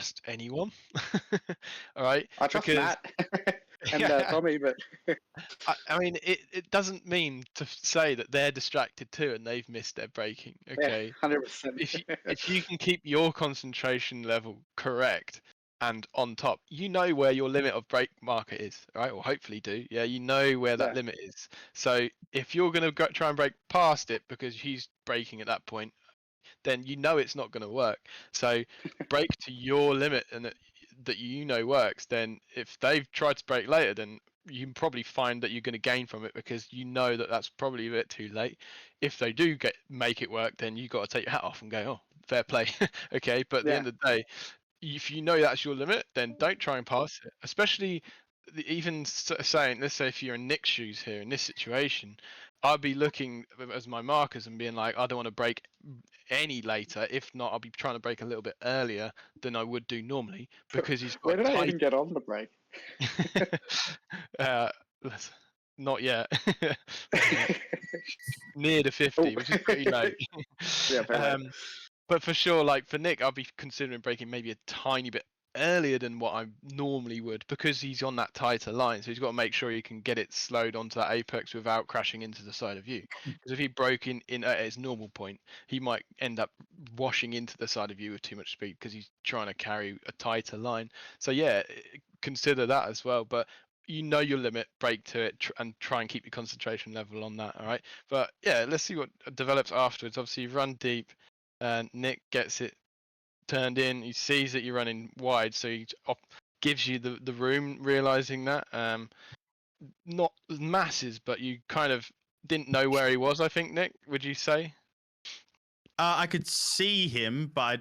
trust anyone. All right, I trust because Matt and yeah, Tommy, but I mean, it doesn't mean to say that they're distracted too and they've missed their braking. yeah, Okay, 100%. if you can keep your concentration level correct and on top, you know where your limit of brake marker is, right? Or hopefully do. Yeah, you know where that Yeah. limit is. So if you're going to go try and brake past it because he's braking at that point, then you know it's not going to work. So brake to your limit and that you know works. Then if they've tried to brake later, then you can probably find that you're going to gain from it because you know that that's probably a bit too late. If they do make it work, then you got to take your hat off and go, oh, fair play. Okay, but at the Yeah. end of the day, if you know that's your limit, then don't try and pass it. Especially even saying, let's say if you're in Nick's shoes here in this situation, I'd be looking as my markers and being like, I don't want to break any later. If not, I'll be trying to break a little bit earlier than I would do normally because he's Where got did I tight. even get on the break? uh, not yet. Near the 50, Oh. which is pretty late. Yeah, very late. But for sure, like for Nick, I'll be considering breaking maybe a tiny bit earlier than what I normally would because he's on that tighter line. So he's got to make sure he can get it slowed onto that apex without crashing into the side of you. Because if he broke in at his normal point, he might end up washing into the side of you with too much speed because he's trying to carry a tighter line. So yeah, consider that as well. But you know your limit, break to it, and try and keep your concentration level on that. All right. But yeah, let's see what develops afterwards. Obviously, you run deep. Nick gets it turned in. He sees that you're running wide, so he gives you the room, realizing that. Not masses, but you kind of didn't know where he was. I think, Nick, would you say? I could see him, but I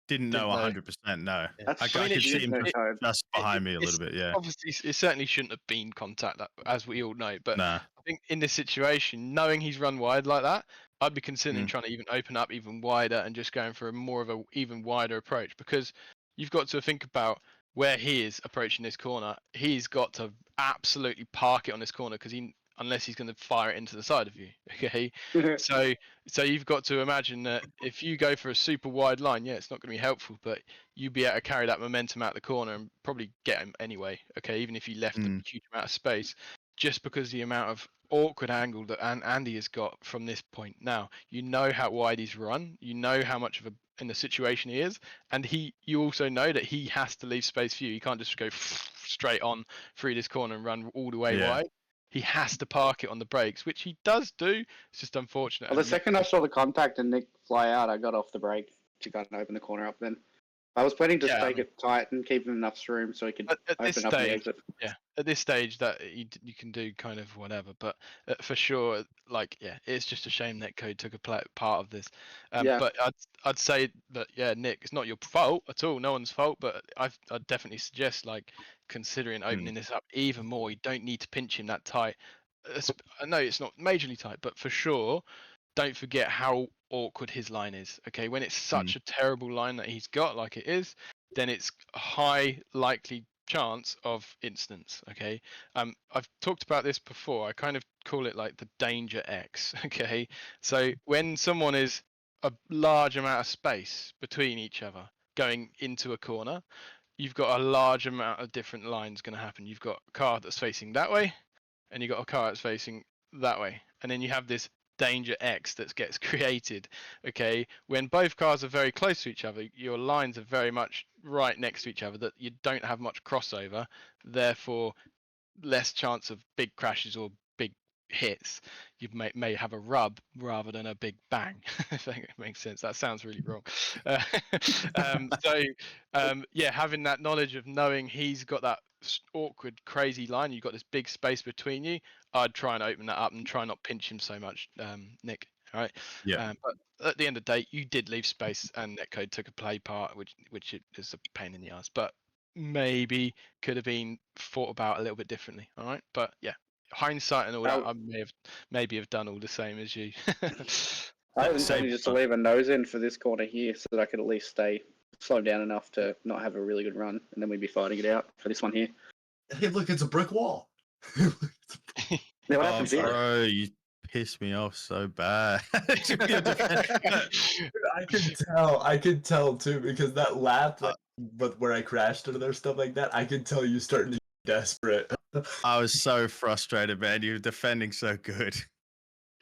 didn't know 100%. No, That's I could see him just behind me a little bit. Yeah, Obviously, it certainly shouldn't have been contact, as we all know. But nah. I think in this situation, knowing he's run wide like that, I'd be considering trying to even open up even wider and just going for a more of a even wider approach because you've got to think about where he is approaching this corner. He's got to absolutely park it on this corner because unless he's going to fire it into the side of you. Okay, so you've got to imagine that if you go for a super wide line, yeah, it's not going to be helpful, but you'd be able to carry that momentum out the corner and probably get him anyway. Okay, even if you left a huge amount of space, just because the amount of awkward angle that Andy has got from this point. Now you know how wide he's run, you know how much of a in the situation he is, and you also know that he has to leave space for you. You can't just go straight on through this corner and run all the way wide. He has to park it on the brakes, which he does do. It's just unfortunate. Well, the second I saw the contact and Nick fly out, I got off the brake to go and open the corner up then. I was planning to stake it tight and keep him enough room so he could open up the exit. Yeah, at this stage that you can do kind of whatever, but for sure, like it's just a shame Netcode took a part of this. But I'd say that Nick, it's not your fault at all, no one's fault. But I'd definitely suggest like considering opening this up even more. You don't need to pinch him that tight. I know it's not majorly tight, but for sure, don't forget how awkward his line is. Okay, when it's such a terrible line that he's got, like it is, then it's a high likely chance of instance. Okay, I've talked about this before. I kind of call it like the danger X. Okay, so when someone is a large amount of space between each other going into a corner, you've got a large amount of different lines going to happen. You've got a car that's facing that way, and you've got a car that's facing that way, and then you have this danger X that gets created. Okay, when both cars are very close to each other, your lines are very much right next to each other, that you don't have much crossover, therefore less chance of big crashes or big hits. You may have a rub rather than a big bang. If that makes sense. That sounds really wrong. Having that knowledge of knowing he's got that awkward crazy line, you've got this big space between you, I'd try and open that up and try not pinch him so much, Nick. All right. Yeah. But at the end of the day, you did leave space, and Netcode took a play part, which is a pain in the ass. But maybe could have been thought about a little bit differently. All right. But yeah, hindsight and all that, I maybe have done all the same as you. I was intending just to leave a nose in for this corner here so that I could at least slow down enough to not have a really good run, and then we'd be fighting it out for this one here. Hey, look, it's a brick wall. What happens here? Bro, you pissed me off so bad. I can tell too, because that lap that but where I crashed into their stuff like that, I could tell you starting to get desperate. I was so frustrated, man. You're defending so good.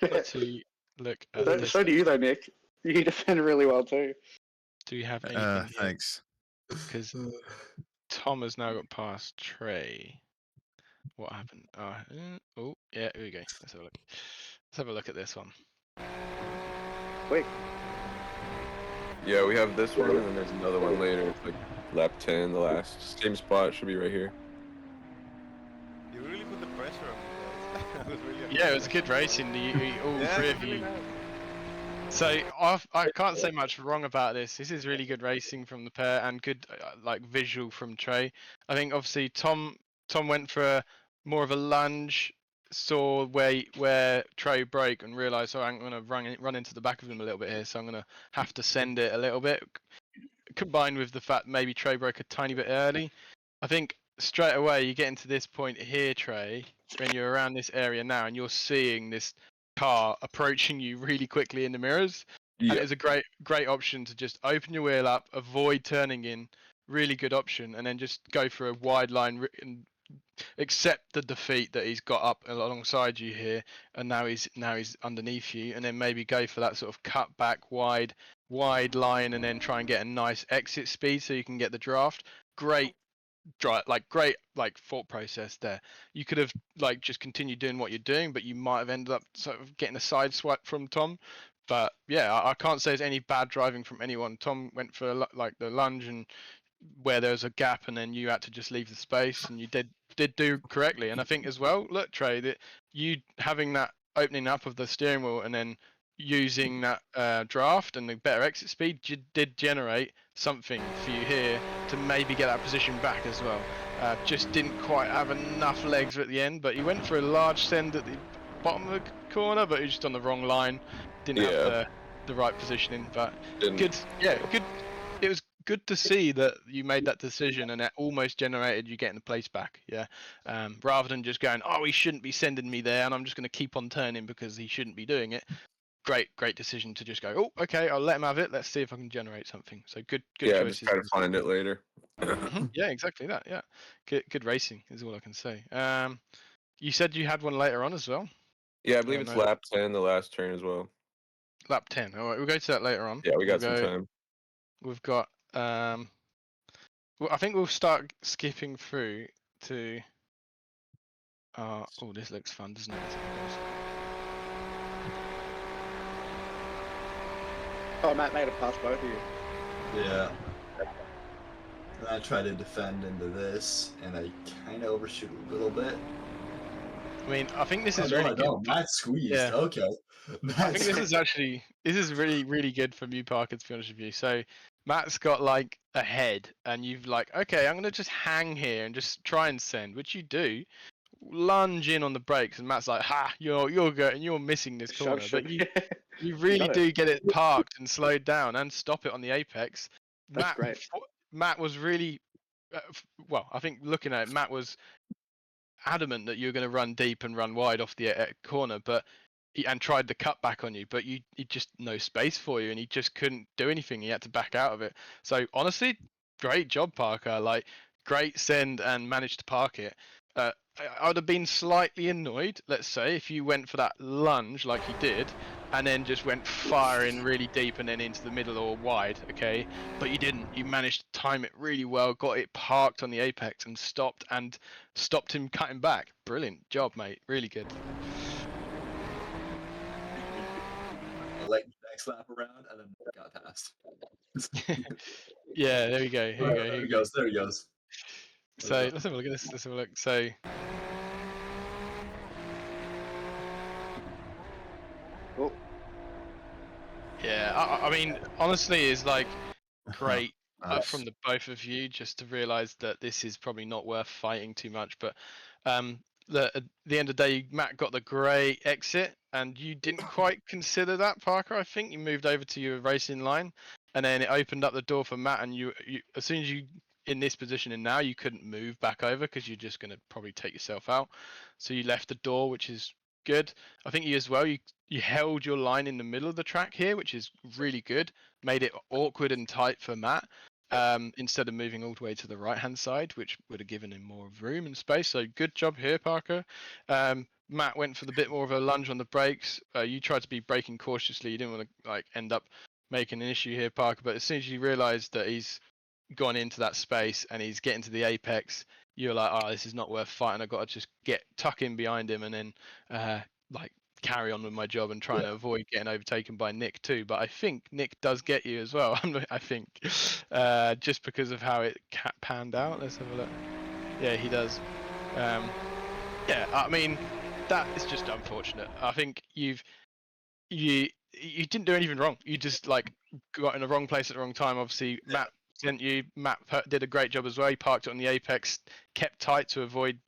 Let's look at this. So do you though, Nick. You defend really well too. Do we have anything here? Thanks. Because Tom has now got past Trey. What happened? Oh, yeah, here we go. Let's have a look. Let's have a look at this one. Quick. Yeah, we have this one, and then there's another one later. It's like lap 10, the last same spot should be right here. You really put the pressure on me, guys. I was really Yeah, it was good racing. All three of you. So I can't say much wrong about this. This is really good racing from the pair and good like visual from Trey. I think obviously Tom went for more of a lunge, saw where Trey broke and realised, oh, I'm gonna run into the back of him a little bit here, so I'm gonna have to send it a little bit. Combined with the fact maybe Trey broke a tiny bit early, I think straight away you get into this point here, Trey, when you're around this area now and you're seeing this car approaching you really quickly in the mirrors, and it was a great option to just open your wheel up, avoid turning in, really good option, and then just go for a wide line and accept the defeat that he's got up alongside you here, and now he's underneath you, and then maybe go for that sort of cut back wide line, and then try and get a nice exit speed so you can get the draft. Great thought process there. You could have like just continued doing what you're doing, but you might have ended up sort of getting a side swipe from Tom. But yeah, I can't say there's any bad driving from anyone. Tom went for like the lunge and where there was a gap, and then you had to just leave the space, and you did do correctly. And I think as well, look, Trey, that you having that opening up of the steering wheel and then using that draft and the better exit speed did generate something for you here to maybe get that position back as well. Just didn't quite have enough legs at the end, but he went for a large send at the bottom of the corner, but he was just on the wrong line, didn't have the right positioning. But good. It was good to see that you made that decision and it almost generated you getting the place back. Yeah, rather than just going, oh, he shouldn't be sending me there, and I'm just going to keep on turning because he shouldn't be doing it. Great decision to just go, oh, okay, I'll let him have it. Let's see if I can generate something. So good choices. Just try to find it later. Yeah, exactly that. Yeah, good racing is all I can say. You said you had one later on as well. Yeah, I believe it's lap 10, the last turn as well. Lap 10. All right, we'll go to that later on. Yeah, we got some time. We've got well, I think we'll start skipping through to. Oh, this looks fun, doesn't it? Oh, Matt made it past both of you. Yeah. And I try to defend into this, and I kind of overshoot a little bit. I mean, I think this is really good. Matt squeezed. Yeah. Okay. I think this is really good from you, Parker, to be honest with you. So Matt's got like a head, and you've like, okay, I'm gonna just hang here and just try and send, which you do. Lunge in on the brakes, and Matt's like, ha, you're good, you're missing this corner, but you really do get it parked and slowed down and stop it on the apex. That's great. Matt was really, well, I think looking at it, Matt was adamant that you were going to run deep and run wide off the corner, and tried the cut back on you, but he just no space for you, and he just couldn't do anything. He had to back out of it. So honestly, great job, Parker. Like, great send and managed to park it. I would have been slightly annoyed, let's say, if you went for that lunge like you did, and then just went firing really deep and then into the middle or wide, okay? But you didn't. You managed to time it really well, got it parked on the apex and stopped him cutting back. Brilliant job, mate. Really good. I let the next lap around and then got past. Yeah, there we go. Here he goes. There he goes. So let's have a look at this. Let's have a look. So. Oh. Yeah, I mean, honestly, it's like great from the both of you just to realise that this is probably not worth fighting too much. But at the end of the day, Matt got the great exit, and you didn't quite consider that, Parker. I think you moved over to your racing line, and then it opened up the door for Matt. And you as soon as you in this position and now you couldn't move back over because you're just going to probably take yourself out. So you left the door, which is good. I think you as well, you held your line in the middle of the track here, which is really good. Made it awkward and tight for Matt. instead of moving all the way to the right-hand side, which would have given him more room and space. So good job here, Parker. Matt went for the bit more of a lunge on the brakes. You tried to be braking cautiously. You didn't want to like end up making an issue here, Parker. But as soon as you realised that he's gone into that space and he's getting to the apex, you're like, oh, this is not worth fighting. I've got to just tuck in behind him and then like carry on with my job and trying to avoid getting overtaken by Nick too. But I think Nick does get you as well. I think just because of how it panned out. Let's have a look. Yeah, he does. Yeah, I mean that is just unfortunate. I think you didn't do anything wrong. You just like got in the wrong place at the wrong time. Obviously, Matt sent you. Matt did a great job as well. He parked it on the apex, kept tight to avoid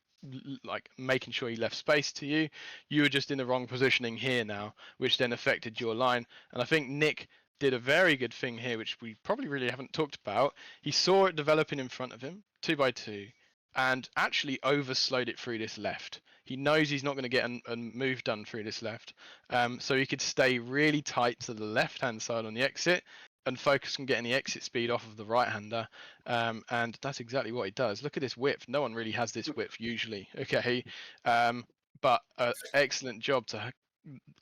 like making sure he left space to you. You were just in the wrong positioning here now, which then affected your line. And I think Nick did a very good thing here, which we probably really haven't talked about. He saw it developing in front of him, 2x2, and actually overslowed it through this left. He knows he's not going to get a move done through this left, so he could stay really tight to the left-hand side on the exit and focus on getting the exit speed off of the right-hander, and that's exactly what he does. Look at this width. No one really has this width usually. Okay, but excellent job to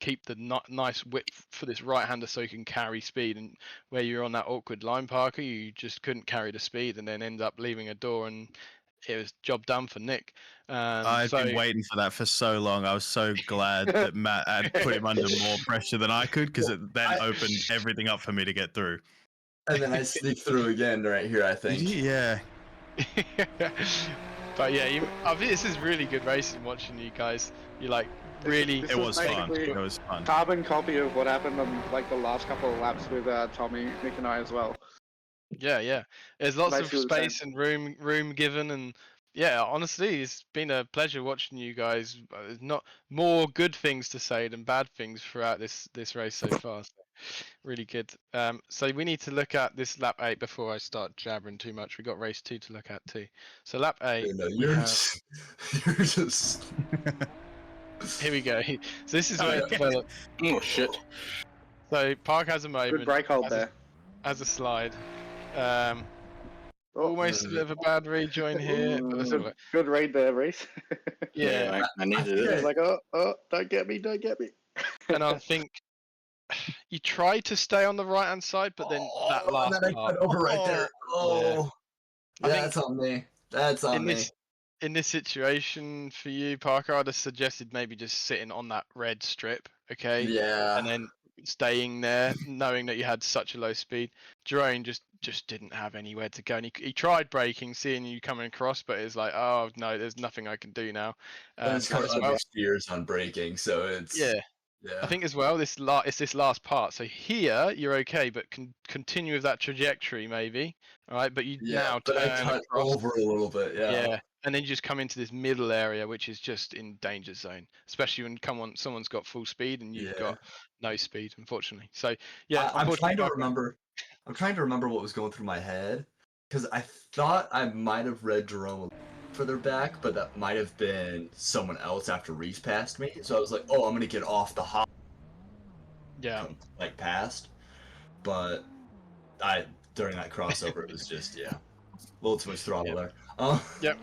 keep the nice width for this right-hander so he can carry speed. And where you're on that awkward line, Parker, you just couldn't carry the speed and then end up leaving a door, and it was job done for Nick. I've been waiting for that for so long. I was so glad that Matt had put him under more pressure than I could, because it then opened everything up for me to get through. And then I sneak through again right here, I think. Yeah. But yeah, I think this is really good racing watching you guys. You like really. This It was fun. basically It was fun. Carbon copy of what happened on like the last couple of laps with Tommy, Nick, and I as well. Yeah. There's lots Basically of the same. space and room given, and yeah, honestly, it's been a pleasure watching you guys. There's not more good things to say than bad things throughout this race so far. So, really good. So we need to look at this lap 8 before I start jabbering too much. We got race 2 to look at too. So lap 8. No, we have... you're just. Here we go. So this is where it developed. Oh shit! So Park has a moment. Good brake hold there. Has a slide. Almost a bit of a bad rejoin here. But let's have a look. Good read there, Reese. Yeah. I needed It's it. like, oh, don't get me. And I think you try to stay on the right hand side, but then that last and then I cut over right there. Oh, I think that's on me. That's on me. In this situation for you, Parker, I'd have suggested maybe just sitting on that red strip, okay? Yeah. And then staying there, knowing that you had such a low speed. Jerome just didn't have anywhere to go, and he tried braking, seeing you coming across, but it's like, oh no, there's nothing I can do now. It's kind of understeers on braking, so it's yeah. Yeah. I think as well, it's this last part. So here you're okay, but continue with that trajectory maybe. All right, but you now but turn I cut across. over a little bit. Yeah. And then you just come into this middle area, which is just in danger zone, especially when someone's got full speed and you've got no speed, unfortunately. So yeah, I'm trying to remember. I'm trying to remember what was going through my head, because I thought I might have read Jerome further back, but that might have been someone else after Reese passed me. So I was like, oh, I'm gonna get off the hop. Yeah. Like past, but during that crossover it was just a little too much throttle there. Yep.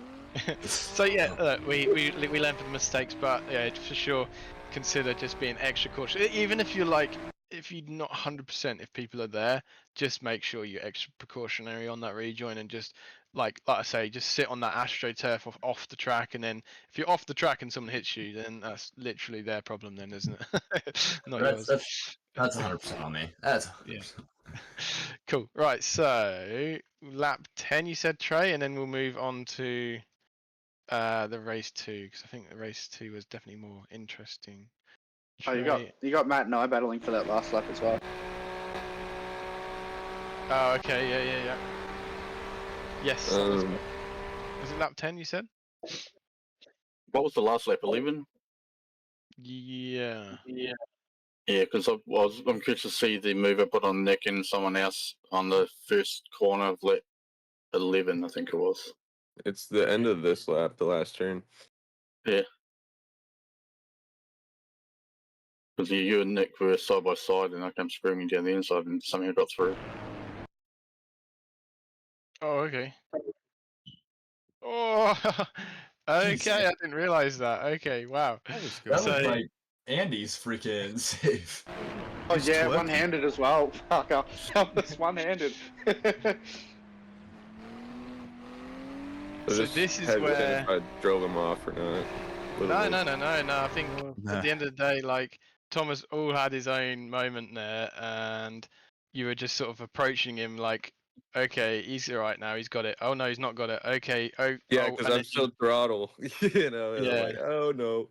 So yeah, we learn from the mistakes, but yeah, for sure, consider just being extra cautious. Even if you're not 100%, if people are there, just make sure you're extra precautionary on that rejoin, and just like I say, just sit on that AstroTurf off the track, and then if you're off the track and someone hits you, then that's literally their problem, then, isn't it? Not yours. That's 100% on me. That's 100%. Cool. Right. So lap 10, you said, Trey, and then we'll move on to the race 2, because I think the race 2 was definitely more interesting. Trey... Oh, you got Matt and I battling for that last lap as well. Oh, okay. Yeah. Yes. Was it lap 10? You said. What was the last lap? 11. Yeah. Yeah, because I'm curious to see the move I put on Nick and someone else on the first corner of lap 11, I think it was. It's the end of this lap, the last turn. Yeah. Because you and Nick were side by side, and I came screaming down the inside, and somehow got through. Oh, okay. Oh, okay. I didn't realize that. Okay, wow. That was good. That So- looked like Andy's freaking save. Oh He's yeah, twerking. one-handed as well. Fuck, I was one-handed. So just this is hesitant where- if I drove him off or not. No. Literally. I think Nah. at the end of the day, like Thomas all had his own moment there, and you were just sort of approaching him like, okay, he's all right now. He's got it. Oh no, he's not got it. Okay. Oh Yeah, oh, because and I'm then still throttle, you know, and I'm Yeah. like, oh no.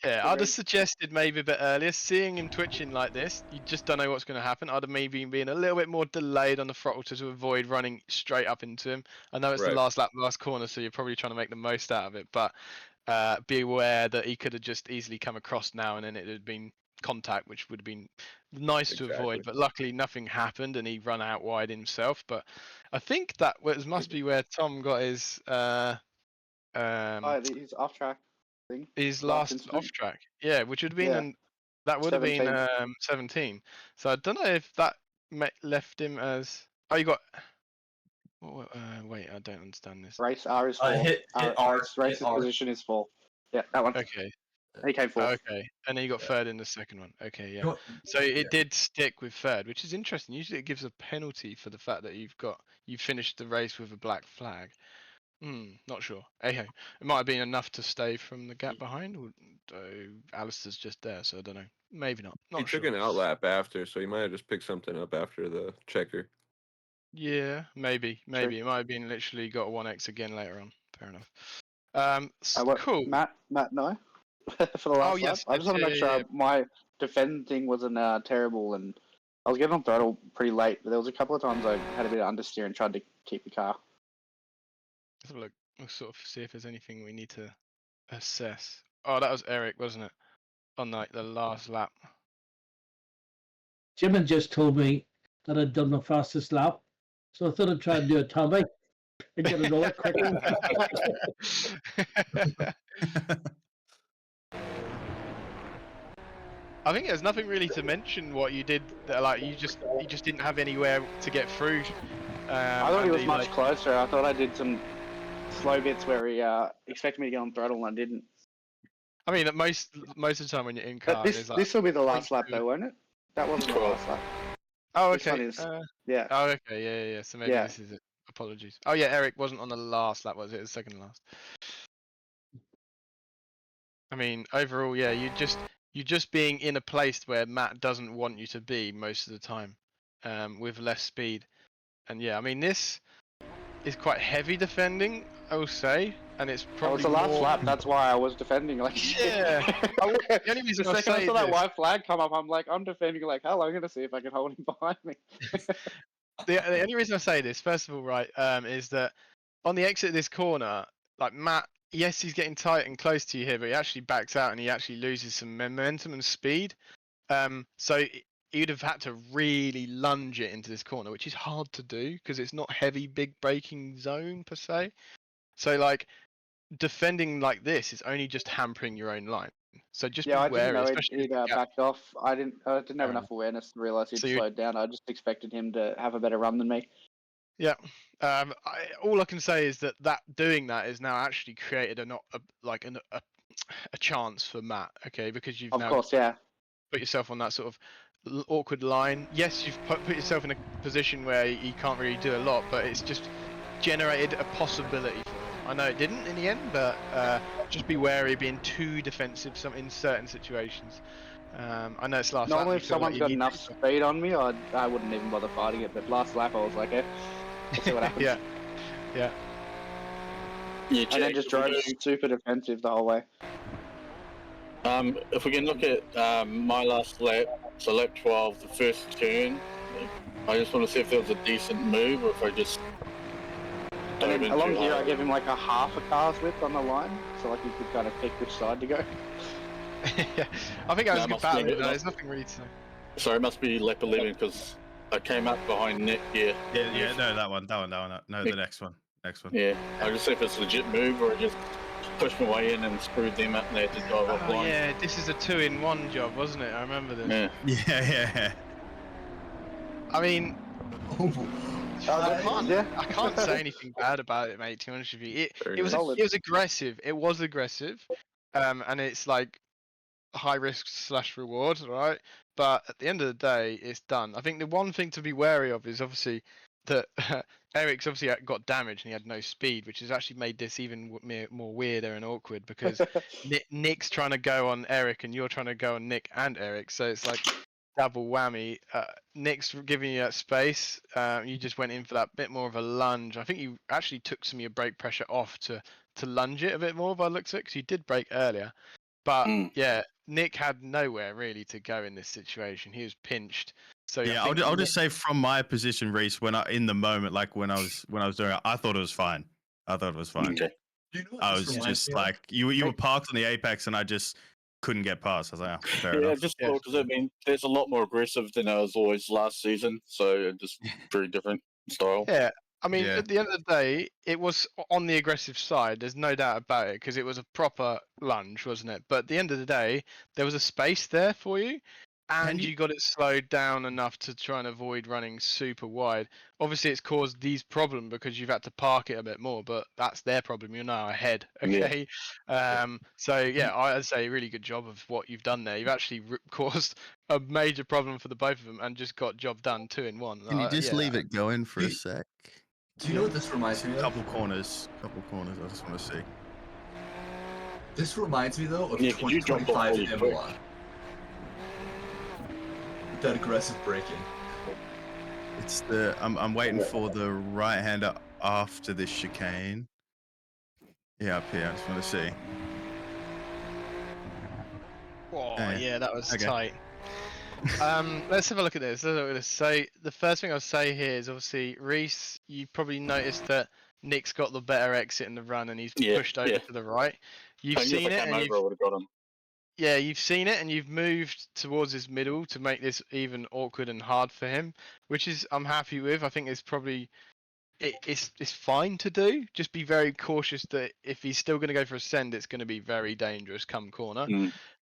Yeah, I'd have suggested maybe a bit earlier. Seeing him twitching like this, you just don't know what's going to happen. I'd have maybe been a little bit more delayed on the throttle to avoid running straight up into him. I know it's the Right. last lap, last corner, so you're probably trying to make the most out of it. But be aware that he could have just easily come across now, and then it had been contact, which would have been nice to avoid. Exactly. But luckily, nothing happened, and he ran out wide himself. But I think that must be where Tom got his Oh, he's off track thing. his last last incident. off track. Yeah, which would have been Yeah. that would have been 17. 17. So I don't know if that left him as. Oh, you got. Wait, I don't understand this. Race R is 4. Hit R. Race's hit R. position is 4. Yeah, that one. Okay. He came 4th. Okay, and then you got Yeah. third in the second one. Okay, yeah. Go- So it did stick with third, which is interesting. Usually it gives a penalty for the fact that you finished the race with a black flag. Not sure. Hey, it might have been enough to stay from the gap behind. Alistair's just there, so I don't know. Maybe not. He Not sure. took an outlap after, so he might have just picked something up after the checker. Yeah, maybe. It might have been literally got a 1x again later on. Fair enough. Cool. Matt, no. For the last yes, lap. I just want to make sure my defend thing wasn't terrible, and I was getting on throttle pretty late, but there was a couple of times I had a bit of understeer and tried to keep the car. Let's have a look. We'll sort of see if there's anything we need to assess. Oh, that was Eric, wasn't it? On like the last lap. Jim had just told me that I'd done the fastest lap, so I thought I'd try and do a Tommy and get it over quickly. I think there's nothing really to mention what you did. Like you just didn't have anywhere to get through. I thought he was Andy, much like- closer. I thought I did some slow bits where he expected me to get on throttle and I didn't. I mean, most of the time when you're in car, But there's like. this will be the last lap 0.2. though, won't it? That wasn't the last lap. Oh, This one okay. is- Yeah. Oh, okay. Yeah. So maybe Yeah. this is it. Apologies. Oh yeah, Eric wasn't on the last lap, was it? It was second last. I mean, overall, yeah, you're just being in a place where Matt doesn't want you to be most of the time, with less speed. And yeah, I mean this is quite heavy defending, I will say, and it's That probably was the last more... lap. That's why I was defending like shit. Yeah. The only reason The I second I say saw that this- white flag come up, I'm like, I'm defending like hell. I'm gonna see if I can hold him behind me. the only reason I say this, first of all, right, is that on the exit of this corner, like Matt, yes, he's getting tight and close to you here, but he actually backs out and he actually loses some momentum and speed. So you'd have had to really lunge it into this corner, which is hard to do because it's not heavy, big braking zone per se. So like defending like this is only just hampering your own line. So just Yeah, I be didn't wary, know especially he'd with the gap. backed off. I didn't have Fair enough awareness to realise he'd So you- slowed down. I just expected him to have a better run than me. Yeah. All I can say is that doing that is now actually created a chance for Matt. Okay, because you've Of now course, yeah. put yourself on that sort of awkward line. Yes, you've put yourself in a position where you can't really do a lot, but it's just generated a possibility for him. I know it didn't in the end, but just be wary being too defensive in certain situations. I know it's last lap. Normally, you if feel like someone's you got need enough to, but- speed on me, I wouldn't even bother fighting it. But last lap, I was like, let's see what happens. Yeah. Yeah, And then Jack, just if we drove do- super defensive the whole way. If we can look at my last lap, so lap 12, the first turn, I just want to see if there was a decent move or if I just And dove then in along too here, I hard. gave him like a half a car's width on the line, so like he could kind of pick which side to go. Yeah, I think that was That a good must battle. be- There's nothing really to. Sorry, it must be lap 11 because I came up behind Nick here. Yeah, no, that one. No, the next one. Yeah, I just see if it's a legit move or I just pushed my way in and screwed them up and they had to drive off Oh line. yeah, this is a 2-in-1 job, wasn't it? I remember this. Yeah. Yeah. I mean, I can't say anything bad about it, mate. To be honest with you, it was aggressive. It was aggressive, and it's like high risk / reward, right? But at the end of the day, it's done. I think the one thing to be wary of is obviously that Eric's obviously got damaged and he had no speed, which has actually made this even more weirder and awkward because Nick's trying to go on Eric and you're trying to go on Nick and Eric, so it's like double whammy. Nick's giving you that space. You just went in for that bit more of a lunge. I think you actually took some of your brake pressure off to lunge it a bit more by the looks of it, because you did brake earlier. But yeah, Nick had nowhere really to go in this situation. He was pinched. So yeah, I'll just say from my position, Reese, when in the moment, like when I was doing it, I thought it was fine. I thought it was fine. Okay. I was just like, you were parked on the apex, and I just couldn't get past. I was like, oh, fair enough. Just because I mean, there's a lot more aggressive than I was always last season, so just very different style. Yeah. I mean, at the end of the day, it was on the aggressive side. There's no doubt about it, because it was a proper lunge, wasn't it? But at the end of the day, there was a space there for you, and you got it slowed down enough to try and avoid running super wide. Obviously, it's caused these problems because you've had to park it a bit more, but that's their problem. You're now ahead, okay? So, yeah, I'd say really good job of what you've done there. You've actually caused a major problem for the both of them and just got job done 2 in 1. Can you just leave it going for a sec? Do you know what this reminds me of? Couple corners. I just want to see. This reminds me though of 2025 Imola. With that aggressive braking. It's the I'm waiting for the right hander after this chicane. Yeah, up here. I just want to see. Oh yeah, that was tight. Let's have a look at this. So the first thing I'll say here is obviously Reese, you probably noticed that Nick's got the better exit in the run and he's pushed over to the right. You've seen it and you've seen it and you've moved towards his middle to make this even awkward and hard for him, which is I'm happy with. I think it's probably it's fine to do. Just be very cautious that if he's still going to go for a send, it's going to be very dangerous come corner.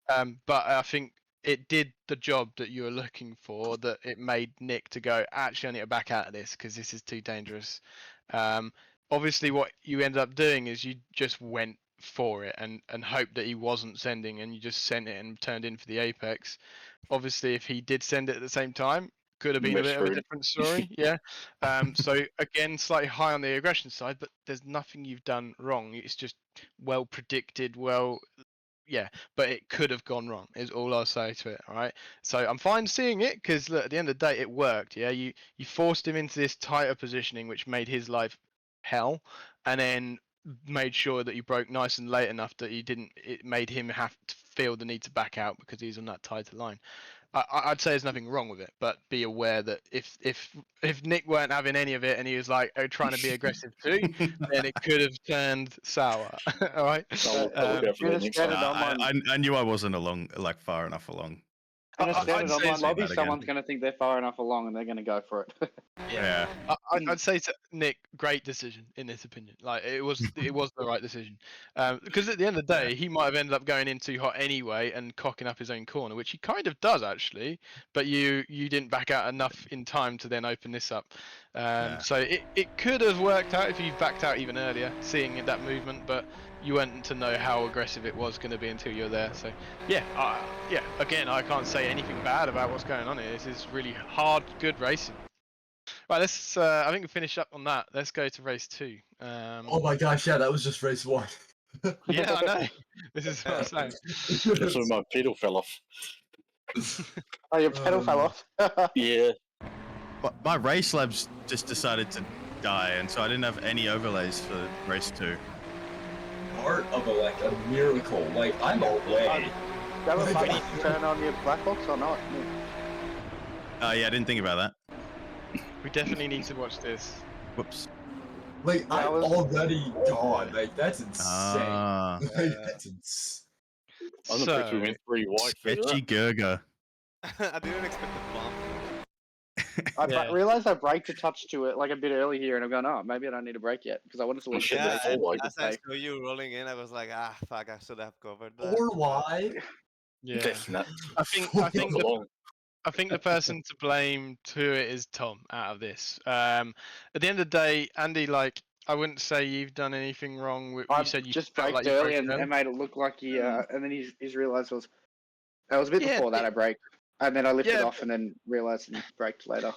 But I think it did the job that you were looking for, that it made Nick to go, actually, I need to back out of this because this is too dangerous. Obviously, what you ended up doing is you just went for it and hoped that he wasn't sending, and you just sent it and turned in for the apex. Obviously, if he did send it at the same time, could have been a bit of a different story. So, again, slightly high on the aggression side, but there's nothing you've done wrong. It's just well predicted, but it could have gone wrong is all I'll say to it. All right, so I'm fine seeing it because at the end of the day it worked. You forced him into this tighter positioning, which made his life hell, and then made sure that you broke nice and late enough that it made him have to feel the need to back out because he's on that tighter line. I'd say there's nothing wrong with it, but be aware that if Nick weren't having any of it and he was like trying to be aggressive too, then it could have turned sour. All right. I knew I wasn't far enough along. In a standard online lobby, someone's going to think they're far enough along and they're going to go for it. I'd say to Nick, great decision in this opinion. Like it was the right decision. Because at the end of the day, he might have ended up going in too hot anyway and cocking up his own corner, which he kind of does actually. But you didn't back out enough in time to then open this up. So it could have worked out if you backed out even earlier, seeing that movement, but you weren't to know how aggressive it was going to be until you're there. So again, I can't say anything bad about what's going on here. This is really hard, good racing. Right, let's I think we finish up on that. Let's go to race 2. Oh my gosh, yeah, that was just race 1. Yeah, I know. This is what I'm saying. That's when my pedal fell off. Oh, your pedal fell off? Yeah. But my race labs just decided to die, and so I didn't have any overlays for race 2. Part of a miracle. Like, I'm away. That was like, you turn on your black box or not? Yeah, I didn't think about that. We definitely need to watch this. Whoops. Like, I'm already gone. Like, that's insane. That's insane. I'm the picture we went 3 wide. Sketchy Gurga. I didn't expect the bomb. I realized I braked a touch to it like a bit early here, and I'm going, oh, maybe I don't need to brake yet because I wanted to watch it. As I saw you rolling in, I was like, fuck, I should have covered that. 4 wide? Yeah. That's nuts. I think I think the person to blame to it is Tom out of this. At the end of the day, Andy, like, I wouldn't say you've done anything wrong. You I said you just felt braked like you early broke and early. made it look like he, and then he's realised it was a bit Yeah, before that I braked, and then I lifted yeah, off and then realised and braked later.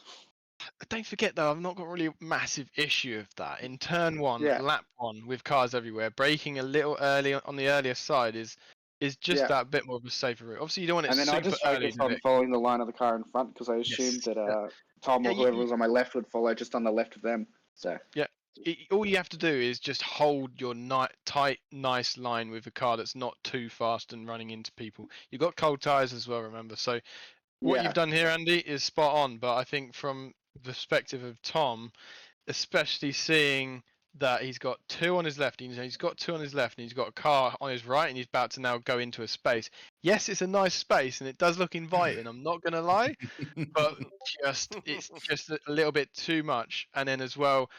don't forget though, I've not got really a massive issue of that. In turn one, Yeah. lap one, with cars everywhere, braking a little early on the earlier side is just Yeah. that bit more of a safer route. Obviously, you don't want it And then I super just early. focused on following the line of the car in front because I Yes. assumed that Tom Yeah, or whoever was on my left would follow just on the left of them. So Yeah, all you have to do is just hold your tight, nice line with a car that's not too fast and running into people. You've got cold tires as well, remember. So what yeah, you've done here, Andy, is spot on. But I think from the perspective of Tom, especially seeing that he's got two on his left, he's got two on his left, and he's got a car on his right, and he's about to now go into a space. Yes, it's a nice space, and it does look inviting. I'm not gonna lie, but it's just a little bit too much. And then as well,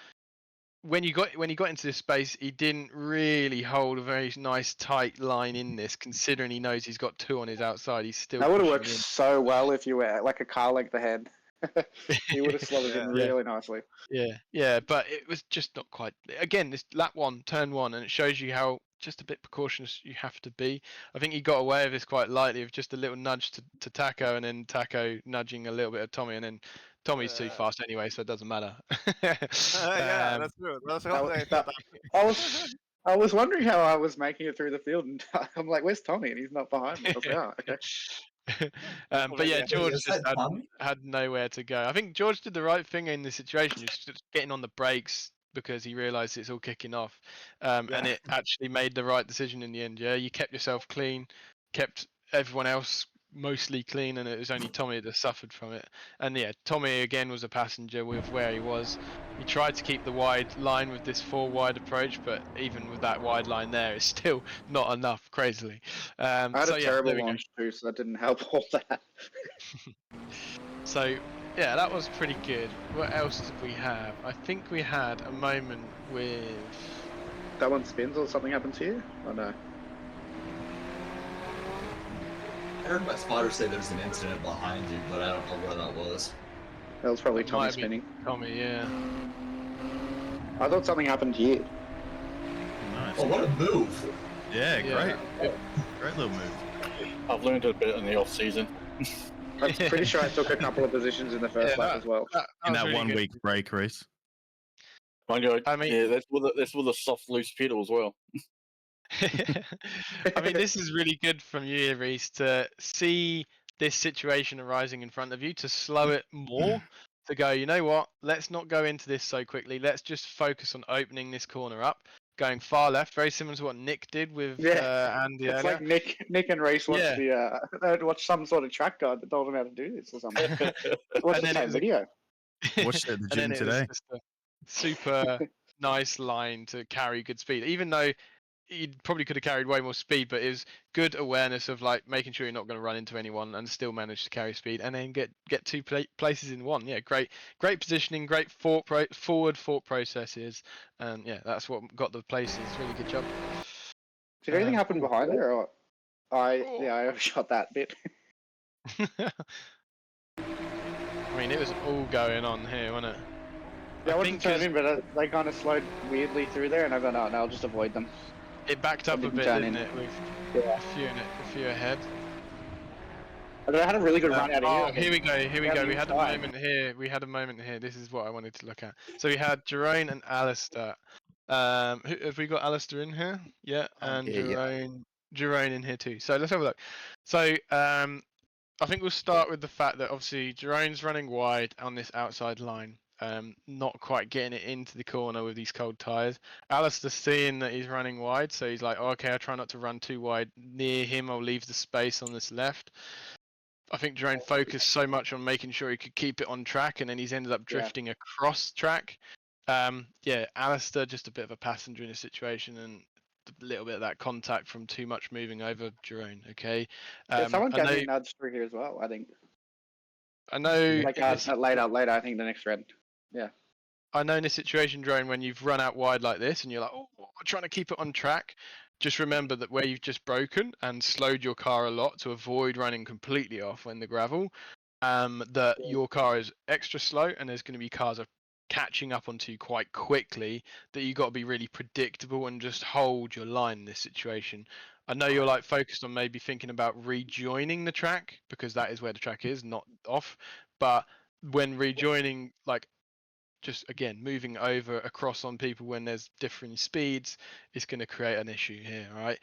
when he got into this space, he didn't really hold a very nice tight line in this, considering he knows he's got two on his outside. He's still that would have pushing worked in. so well if you were like a car length ahead. He would have slotted in Yeah. really nicely. Yeah, but it was just not quite. Again, this lap one, turn one, and it shows you how just a bit precautious you have to be. I think he got away with this quite lightly, with just a little nudge to Taco, and then Taco nudging a little bit of Tommy, and then Tommy's too fast anyway, so it doesn't matter. Yeah, that's true. That's what I thought. I was wondering how I was making it through the field, and I'm like, "Where's Tommy?" And he's not behind me. I was like, "Oh, okay." But yeah, George Is just that Tommy? had nowhere to go. I think George did the right thing in this situation, just getting on the brakes because he realised it's all kicking off, and it actually made the right decision in the end. Yeah, you kept yourself clean, kept everyone else mostly clean, and it was only Tommy that suffered from it. And yeah, Tommy again was a passenger with where he was. He tried to keep the wide line with this 4 wide approach, but even with that wide line there, it's still not enough, crazily. I had So a yeah, there terrible we go. launch too, so that didn't help all that. So yeah, that was pretty good. What else did we have? I think we had a moment with. That one spins or something happens here? Oh no. I heard my spotter say there's an incident behind you, but I don't know where that was. That was probably It Tommy might have been spinning. Tommy, yeah. I thought something happened here. Nice. Oh, what a move! Yeah, Yeah. great little move. I've learned a bit in the off season. I'm pretty sure I took a couple of positions in the first lap as well. In was that really 1 good. week break race. Mind you, I mean- yeah, that's with a soft loose pedal as well. I mean, this is really good from you, Reese, to see this situation arising in front of you, to slow it more, to go, you know what, let's not go into this so quickly. Let's just focus on opening this corner up, going far left, very similar to what Nick did with Andy It's earlier. like Nick and Reese watched Yeah. watched some sort of track guide that told them how to do this or something. Watch the same video. Watched it at the And gym then it today. was just a super nice line to carry good speed, even though you probably could have carried way more speed, but it was good awareness of like making sure you're not going to run into anyone and still manage to carry speed and then get two places in one. Yeah, great positioning, great forward thought processes, and yeah, that's what got the places. Really good job. Did anything happen behind there, or I overshot that bit? I mean, it was all going on here, wasn't it? Yeah, I wanted to turn in, but they kind of slowed weirdly through there, and I thought, no, I'll just avoid them. It backed up a bit, didn't it? With a few ahead. I had a really good run out of here. Here we go. We had a moment here. This is what I wanted to look at. So we had Jerome and Alistair. Have we got Alistair in here? Yeah, and Jerome in here too. So let's have a look. So I think we'll start with the fact that obviously Jerome's running wide on this outside line. Not quite getting it into the corner with these cold tyres. Alistair seeing that he's running wide, so he's like, okay, I'll try not to run too wide near him. I'll leave the space on this left. I think Jerome focused so much on making sure he could keep it on track, and then he's ended up drifting across track. Alistair just a bit of a passenger in a situation, and a little bit of that contact from too much moving over Jerome. Okay. Someone gave me a nudge through here as well, I think. I know. Like later, I think the next red. Yeah. I know in this situation, Drone, when you've run out wide like this and you're like, oh, I'm trying to keep it on track, just remember that where you've just broken and slowed your car a lot to avoid running completely off in the gravel, that your car is extra slow and there's going to be cars are catching up onto you quite quickly, that you got to be really predictable and just hold your line in this situation. I know you're like focused on maybe thinking about rejoining the track because that is where the track is, not off. But when rejoining, like just again moving over across on people when there's different speeds is going to create an issue here, right?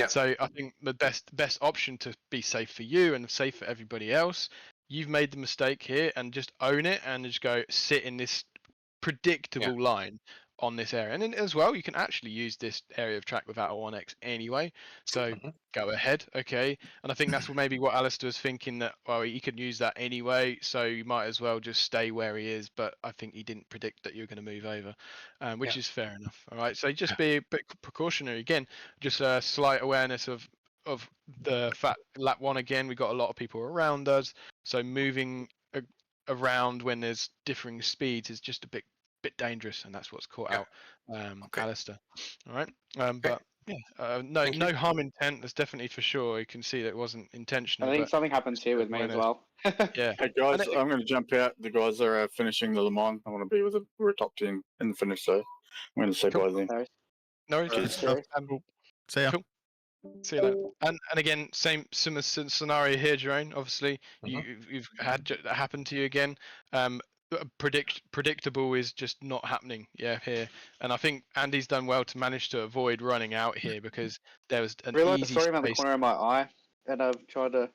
So I think the best option to be safe for you and safe for everybody else, you've made the mistake here, and just own it and just go sit in this predictable line on this area. And then as well, you can actually use this area of track without a 1x anyway, so go ahead. Okay, and I think that's maybe what Alistair was thinking, that well, he could use that anyway, so you might as well just stay where he is. But I think he didn't predict that you're going to move over, which is fair enough. All right, so just be a bit precautionary again, just a slight awareness of the fact lap 1 again, we got a lot of people around us, so moving around when there's differing speeds is just a bit dangerous, and that's what's caught out Alistair. All right, but yeah, no harm intent. That's definitely for sure. You can see that it wasn't intentional. I think something happens here with me as well. Yeah. Hey guys, I'm going to jump out. The guys are finishing the Le Mans. I want to be with them. We're a top 10 in the finish, so I'm going to say bye then. No worries. See ya. Cool. See you later. And again, similar scenario here, Jerome. Obviously, you've had that happen to you again. Predictable is just not happening. Yeah, here, and I think Andy's done well to manage to avoid running out here because there was an realized easy the story around the space. corner of my eye, and I've tried to.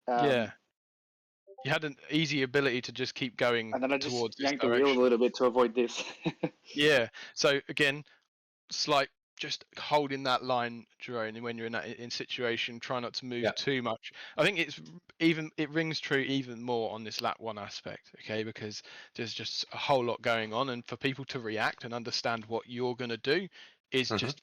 Yeah. You had an easy ability to just keep going and then I just towards yanked this the wheel direction. a little bit to avoid this. Yeah. So again, slight just holding that line, Jerome, and when you're in that situation, try not to move too much. I think it rings true even more on this lap 1 aspect, okay, because there's just a whole lot going on, and for people to react and understand what you're going to do is just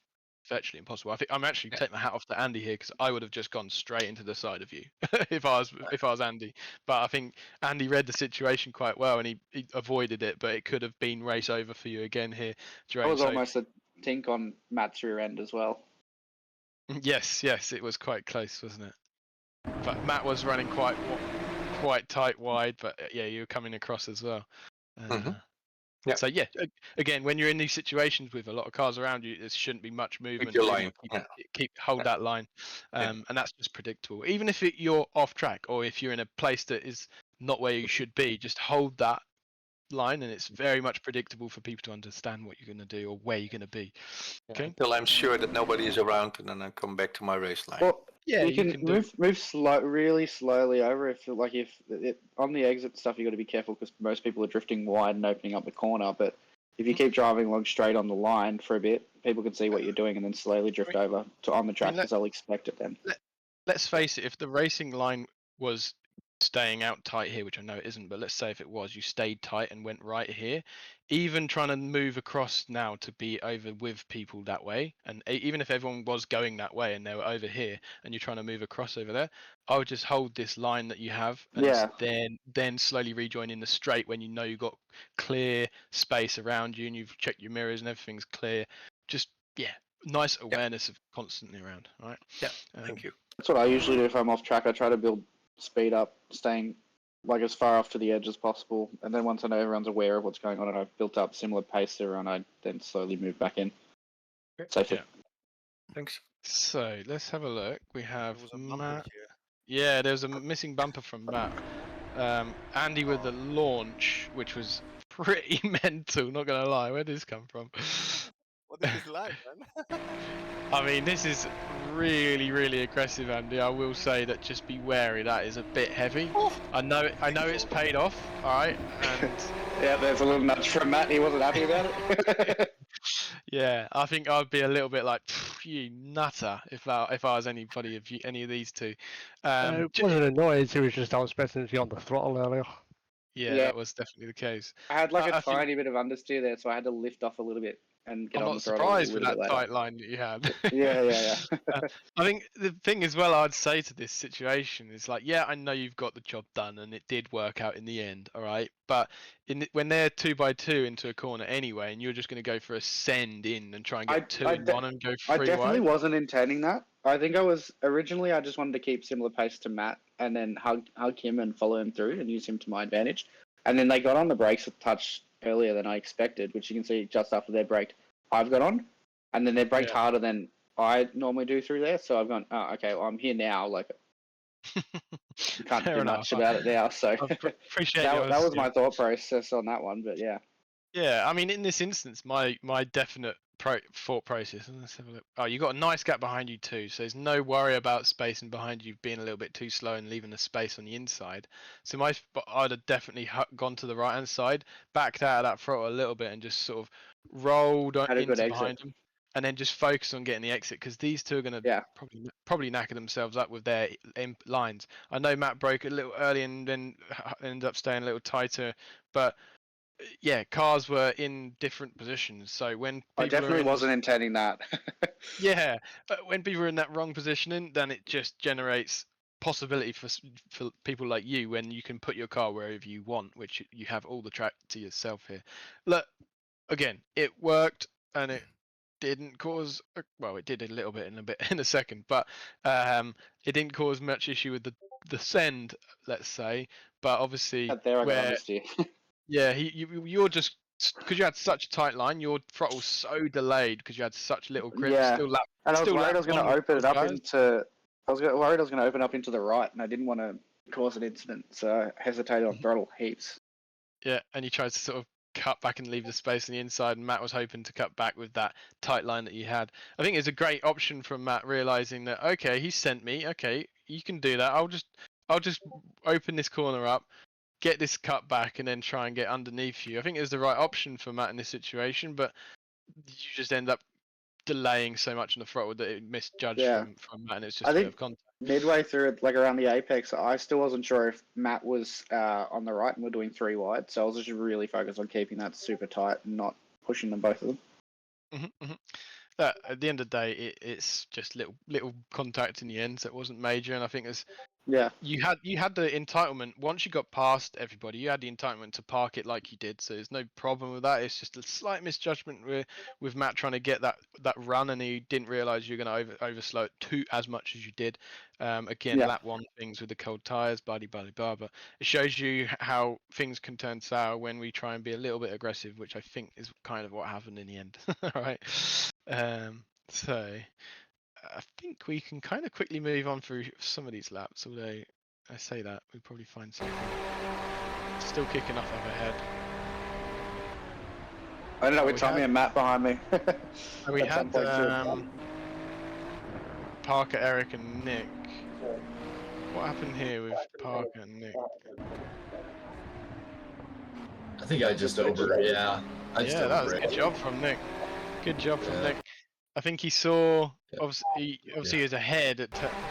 virtually impossible. I think I'm actually taking my hat off to Andy here, because I would have just gone straight into the side of you if I was Andy. But I think Andy read the situation quite well, and he avoided it, but it could have been race over for you again here, Jerome. I was almost a tink on Matt's rear end as well. Yes, it was quite close, wasn't it? But Matt was running quite tight wide, but yeah, you were coming across as well. So yeah, again, when you're in these situations with a lot of cars around you, there shouldn't be much movement. Your line. Hold that line, and that's just predictable. Even if you're off track, or if you're in a place that is not where you should be, just hold that line, and it's very much predictable for people to understand what you're going to do or where you're going to be. Okay. Until I'm sure that nobody is around, and then I come back to my race line. Well, yeah, you can move really slowly over. If on the exit stuff, you got to be careful because most people are drifting wide and opening up the corner. But if you keep driving along straight on the line for a bit, people can see what you're doing and then slowly drift over to on the track because they'll expect it then. Let's face it, if the racing line was staying out tight here, which I know it isn't, but let's say if it was, you stayed tight and went right here, even trying to move across now to be over with people that way, and even if everyone was going that way and they were over here and you're trying to move across over there, I would just hold this line that you have, and then slowly rejoin in the straight when you know you've got clear space around you and you've checked your mirrors and everything's clear. Just nice awareness of constantly around. All right. Thank you. That's what I usually do if I'm off track. I try to build speed up, staying like as far off to the edge as possible, and then once I know everyone's aware of what's going on and I've built up similar pace to everyone, I then slowly move back in safely. Thanks. So let's have a look. We have Matt. Yeah, there's a missing bumper from Matt. Andy with the launch, which was pretty mental, not gonna lie. Where did this come from? What is this like, man? I mean, this is really aggressive, Andy. I will say that just be wary. That is a bit heavy. I know it's paid off. All right. And yeah, there's a little nudge from Matt. He wasn't happy about it. Yeah, I think I'd be a little bit like, you nutter, if I was any of these two. It wasn't a noise. It was just I was expecting to be on the throttle earlier. Yeah, that was definitely the case. I had like a tiny bit of understeer there, so I had to lift off a little bit. and get I'm on not the throttle surprised a with little that bit later. tight line that you had. Yeah. I think the thing as well I'd say to this situation is like, yeah, I know you've got the job done and it did work out in the end, all right? But when they're 2x2 into a corner anyway, and you're just going to go for a send in and try and get two in one and go I 3 definitely wide. wasn't intending that. I think I was originally. I just wanted to keep similar pace to Matt, and then hug him and follow him through and use him to my advantage. And then they got on the brakes a touch earlier than I expected, which you can see just after they braked. I've got on, and then they braked harder than I normally do through there. So I've gone, oh, okay, well, I'm here now. Like, you can't do much about it now. So appreciate that was my thought process on that one. But yeah. Yeah, I mean, in this instance, my definite thought process. Let's have a look. Oh, you got a nice gap behind you too, so there's no worry about spacing behind you being a little bit too slow and leaving the space on the inside. So I'd have definitely gone to the right hand side, backed out of that throttle a little bit, and just sort of rolled into behind them, and then just focus on getting the exit because these two are going to probably knacker themselves up with their lines. I know Matt broke a little early and then ended up staying a little tighter, but yeah, cars were in different positions. So when people I definitely wasn't intending that. Yeah, when people are in that wrong positioning, then it just generates possibility for people like you when you can put your car wherever you want, which you have all the track to yourself here. Look, again, it worked and it didn't cause well, it did a little bit in a second, but it didn't cause much issue with the send, let's say. But obviously, there I got honesty. Yeah, you're just because you had such a tight line, your throttle's so delayed because you had such little grip. Yeah, and I was worried I was going to open it up into. Worried I was going to open up into the right, and I didn't want to cause an incident, so I hesitated on throttle heaps. Yeah, and you tried to sort of cut back and leave the space on the inside, and Matt was hoping to cut back with that tight line that you had. I think it's a great option from Matt realizing that okay, he sent me. Okay, you can do that. I'll just open this corner up, get this cut back, and then try and get underneath you. I think it was the right option for Matt in this situation, but you just end up delaying so much on the throttle that it misjudged from Matt, and it's just a bit of contact. Midway through it, like around the apex, I still wasn't sure if Matt was on the right and we're doing 3 wide, so I was just really focused on keeping that super tight and not pushing them both of them. At the end of the day, it's just little contact in the end, so it wasn't major, and I think it's you had the entitlement once you got past everybody. You had the entitlement to park it like you did, so there's no problem with that. It's just a slight misjudgment with Matt trying to get that run, and he didn't realize you're going to overslow it as much as you did. Again, lap 1 things with the cold tires, blah. But it shows you how things can turn sour when we try and be a little bit aggressive, which I think is kind of what happened in the end. All right. So I think we can kind of quickly move on through some of these laps, although I say that we'll probably find something still kicking off overhead. I don't know, with Tommy and Matt behind me. And we had Parker, Eric, and Nick. What happened here with Parker and Nick? I think I just that was a good job from Nick. Good job from Nick. I think he saw, obviously he was ahead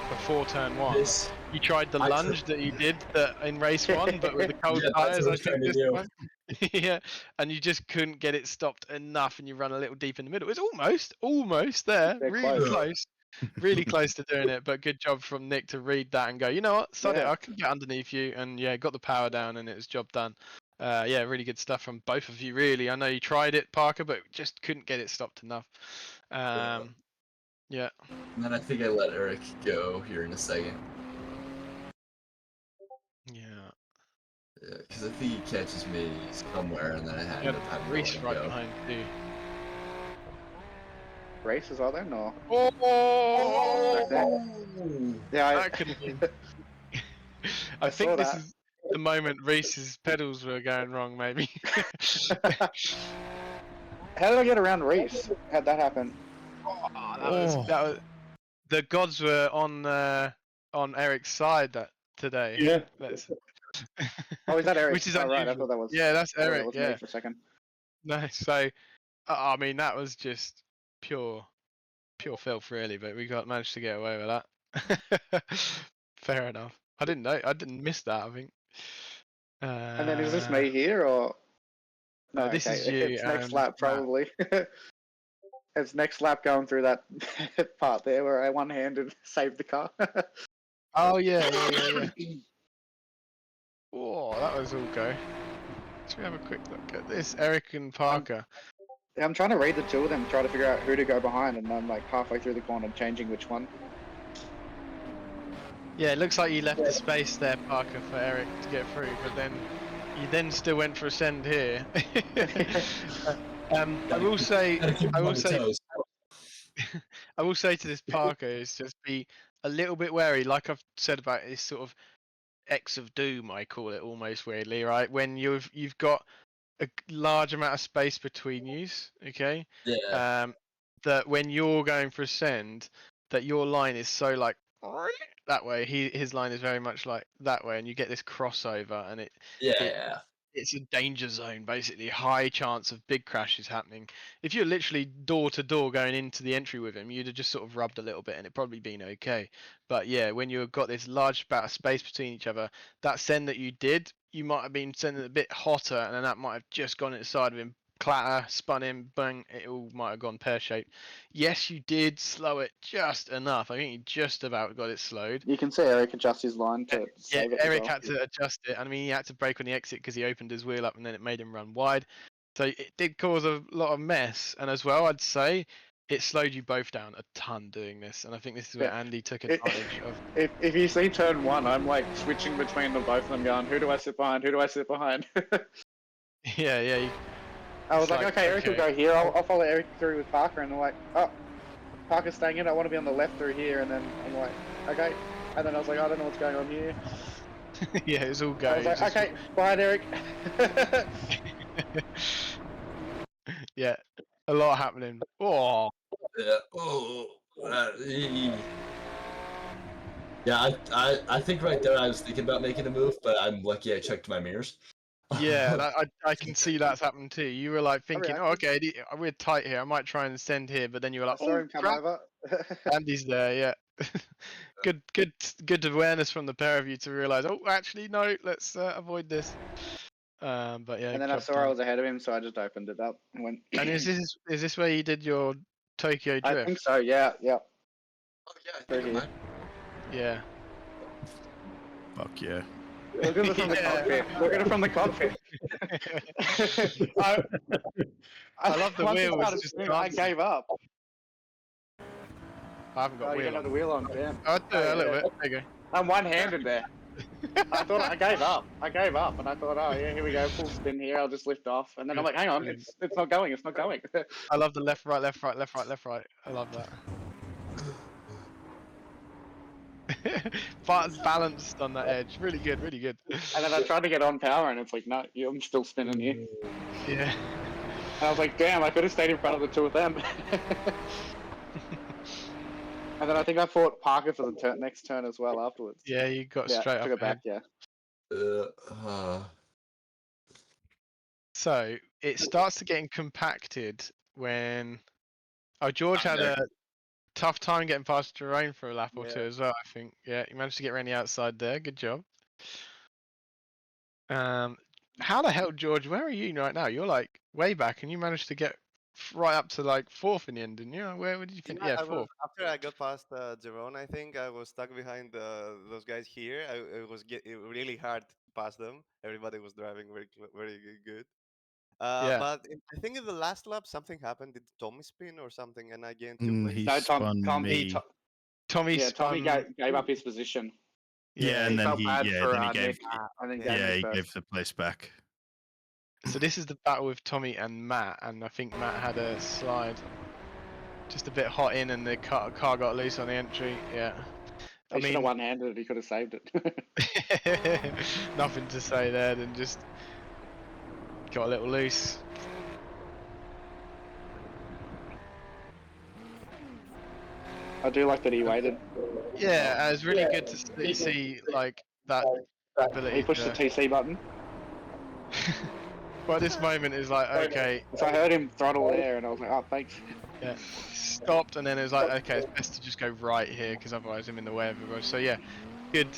before turn 1. He tried the lunge that he did in race 1, but with the cold tires, I think this time. Yeah, and you just couldn't get it stopped enough, and you run a little deep in the middle. It was almost there, really close to doing it. But good job from Nick to read that and go, you know what, sod it, I can get underneath you, and got the power down, and it was job done. Really good stuff from both of you, really. I know you tried it, Parker, but just couldn't get it stopped enough. And then I think I let Eric go here in a second. Because I think he catches me somewhere, and then I had to have Reese right behind you. Race as well then, or? That could have been. I think this is the moment Reese's pedals were going wrong, maybe. How did I get around Reese? How'd that happen? That was the gods were on Eric's side today. Yeah. Oh, is that Eric? Which is right. I thought that was. Yeah, that's Eric. That was me for a second. No, so I mean that was just pure filth, really. But we managed to get away with that. Fair enough. I didn't miss that. I think. And then is this me here or? No, this is you. It's next lap probably. It's next lap going through that part there where I one-handed saved the car. Oh yeah. Oh, that was all go. Should we have a quick look at this? Eric and Parker. I'm trying to read the two of them, try to figure out who to go behind, and I'm like halfway through the corner changing which one. Yeah, it looks like you left the space there, Parker, for Eric to get through, but then you then still went for a send here. I will say to this Parker is just be a little bit wary, like I've said about this sort of X of Doom, I call it almost weirdly, right? When you've got a large amount of space between you, okay? Yeah. That when you're going for a send, that your line is so like that way. His line is very much like that way, and you get this crossover, and it's a danger zone, basically. High chance of big crashes happening. If you're literally door to door going into the entry with him, you'd have just sort of rubbed a little bit and it'd probably been okay. But yeah, when you've got this large amount of space between each other, that send that you did, you might have been sending it a bit hotter, and then that might have just gone inside of him, clatter, spun him, bang, it all might have gone pear-shaped. Yes, you did slow it just enough. I think you just about got it slowed. You can see Eric adjust his line to save it. Eric had to adjust it. I mean, he had to brake on the exit because he opened his wheel up and then it made him run wide. So it did cause a lot of mess. And as well, I'd say it slowed you both down a ton doing this. And I think this is where Andy took advantage of. If you see turn one, I'm like switching between the both of them, going, "Who do I sit behind? Who do I sit behind?" Yeah. I was like, okay, Eric will go here. I'll follow Eric through with Parker, and they're like, "Oh, Parker's staying in. I want to be on the left through here." And then I'm like, "Okay." And then I was like, "I don't know what's going on here." Yeah, it was all go. I was like, "Okay, behind Eric." Yeah, a lot happening. Oh. Yeah. Yeah, I think right there I was thinking about making a move, but I'm lucky I checked my mirrors. Yeah, I can see that's happened too. You were like thinking, "Oh, okay, we're tight here. I might try and send here," but then you were like, I saw him come over. Andy's there, yeah. Good awareness from the pair of you to realise. Oh, actually, no. Let's avoid this. But yeah. And then I saw I was ahead of him, so I just opened it up and went. And is this where you did your Tokyo drift? I think so. Yeah. Oh yeah, I think here. Yeah. Fuck yeah. Look at it from the cockpit. Look at it from the cockpit. I love the wheel. I gave up. I haven't got wheel on. The wheel on, damn. I'll do it a little bit. There you go. I'm one-handed there. I thought I gave up, and I thought, oh yeah, here we go, full spin here. I'll just lift off, and then I'm like, hang on, it's not going. It's not going. I love the left, right, left, right, left, right, left, right. I love that. Balanced on that edge, really good, really good. And then I tried to get on power, and it's like, no, I'm still spinning here. Yeah. And I was like, damn, I could have stayed in front of the two of them. And then I think I fought Parker for the next turn as well afterwards. Yeah, you got straight up. Took it back, yeah. So it starts to getting compacted when. Oh, George had a tough time getting past Jerome for a lap or two as well. I think. Yeah, you managed to get around the outside there. Good job. How the hell, George? Where are you right now? You're like way back, and you managed to get right up to like fourth in the end, didn't you? Where did you finish? Yeah, fourth. After I got past Jerome, I think I was stuck behind those guys here. It was really hard to pass them. Everybody was driving very good. But I think in the last lap something happened. Did Tommy spin or something? And I gained 2 places. He spun me. Tommy gave up his position. Yeah, and then he gave the the place back. So this is the battle with Tommy and Matt, and I think Matt had a slide just a bit hot in, and the car got loose on the entry. Yeah, I mean, one-handed, he could have saved it. Nothing to say there, then just got a little loose. I do like that he waited. Yeah, it was really good to see like that ability. He pushed the TC button. But this moment is like, okay. So I heard him throttle there, and I was like, oh, thanks. Yeah, stopped, and then it was like, okay, it's best to just go right here, because otherwise I'm in the way of everybody. So yeah, good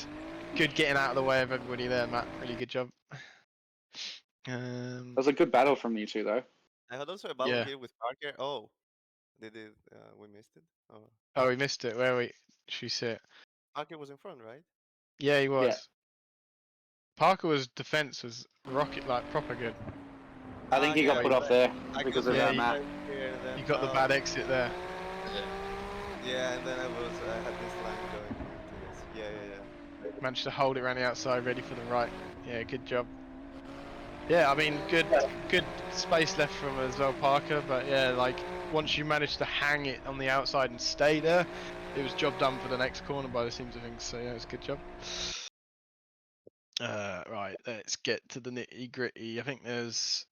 getting out of the way of everybody there, Matt. Really good job. It was a good battle from you two, though. I had also a battle here with Parker. Oh, Did it? We missed it. Oh, we missed it. Where should we sit? Parker was in front, right? Yeah, he was. Yeah. Parker defense was rocket like proper good. I think he got put off there because of that map. You got the bad exit there. Yeah, and then I had this line going into this. Yeah. Managed to hold it around the outside, ready for the right. Yeah, good job. Yeah, I mean, good space left from as well, Parker. But yeah, like once you managed to hang it on the outside and stay there, it was job done for the next corner by the seams of things. So yeah, it's a good job. Right, let's get to the nitty gritty. I think there's.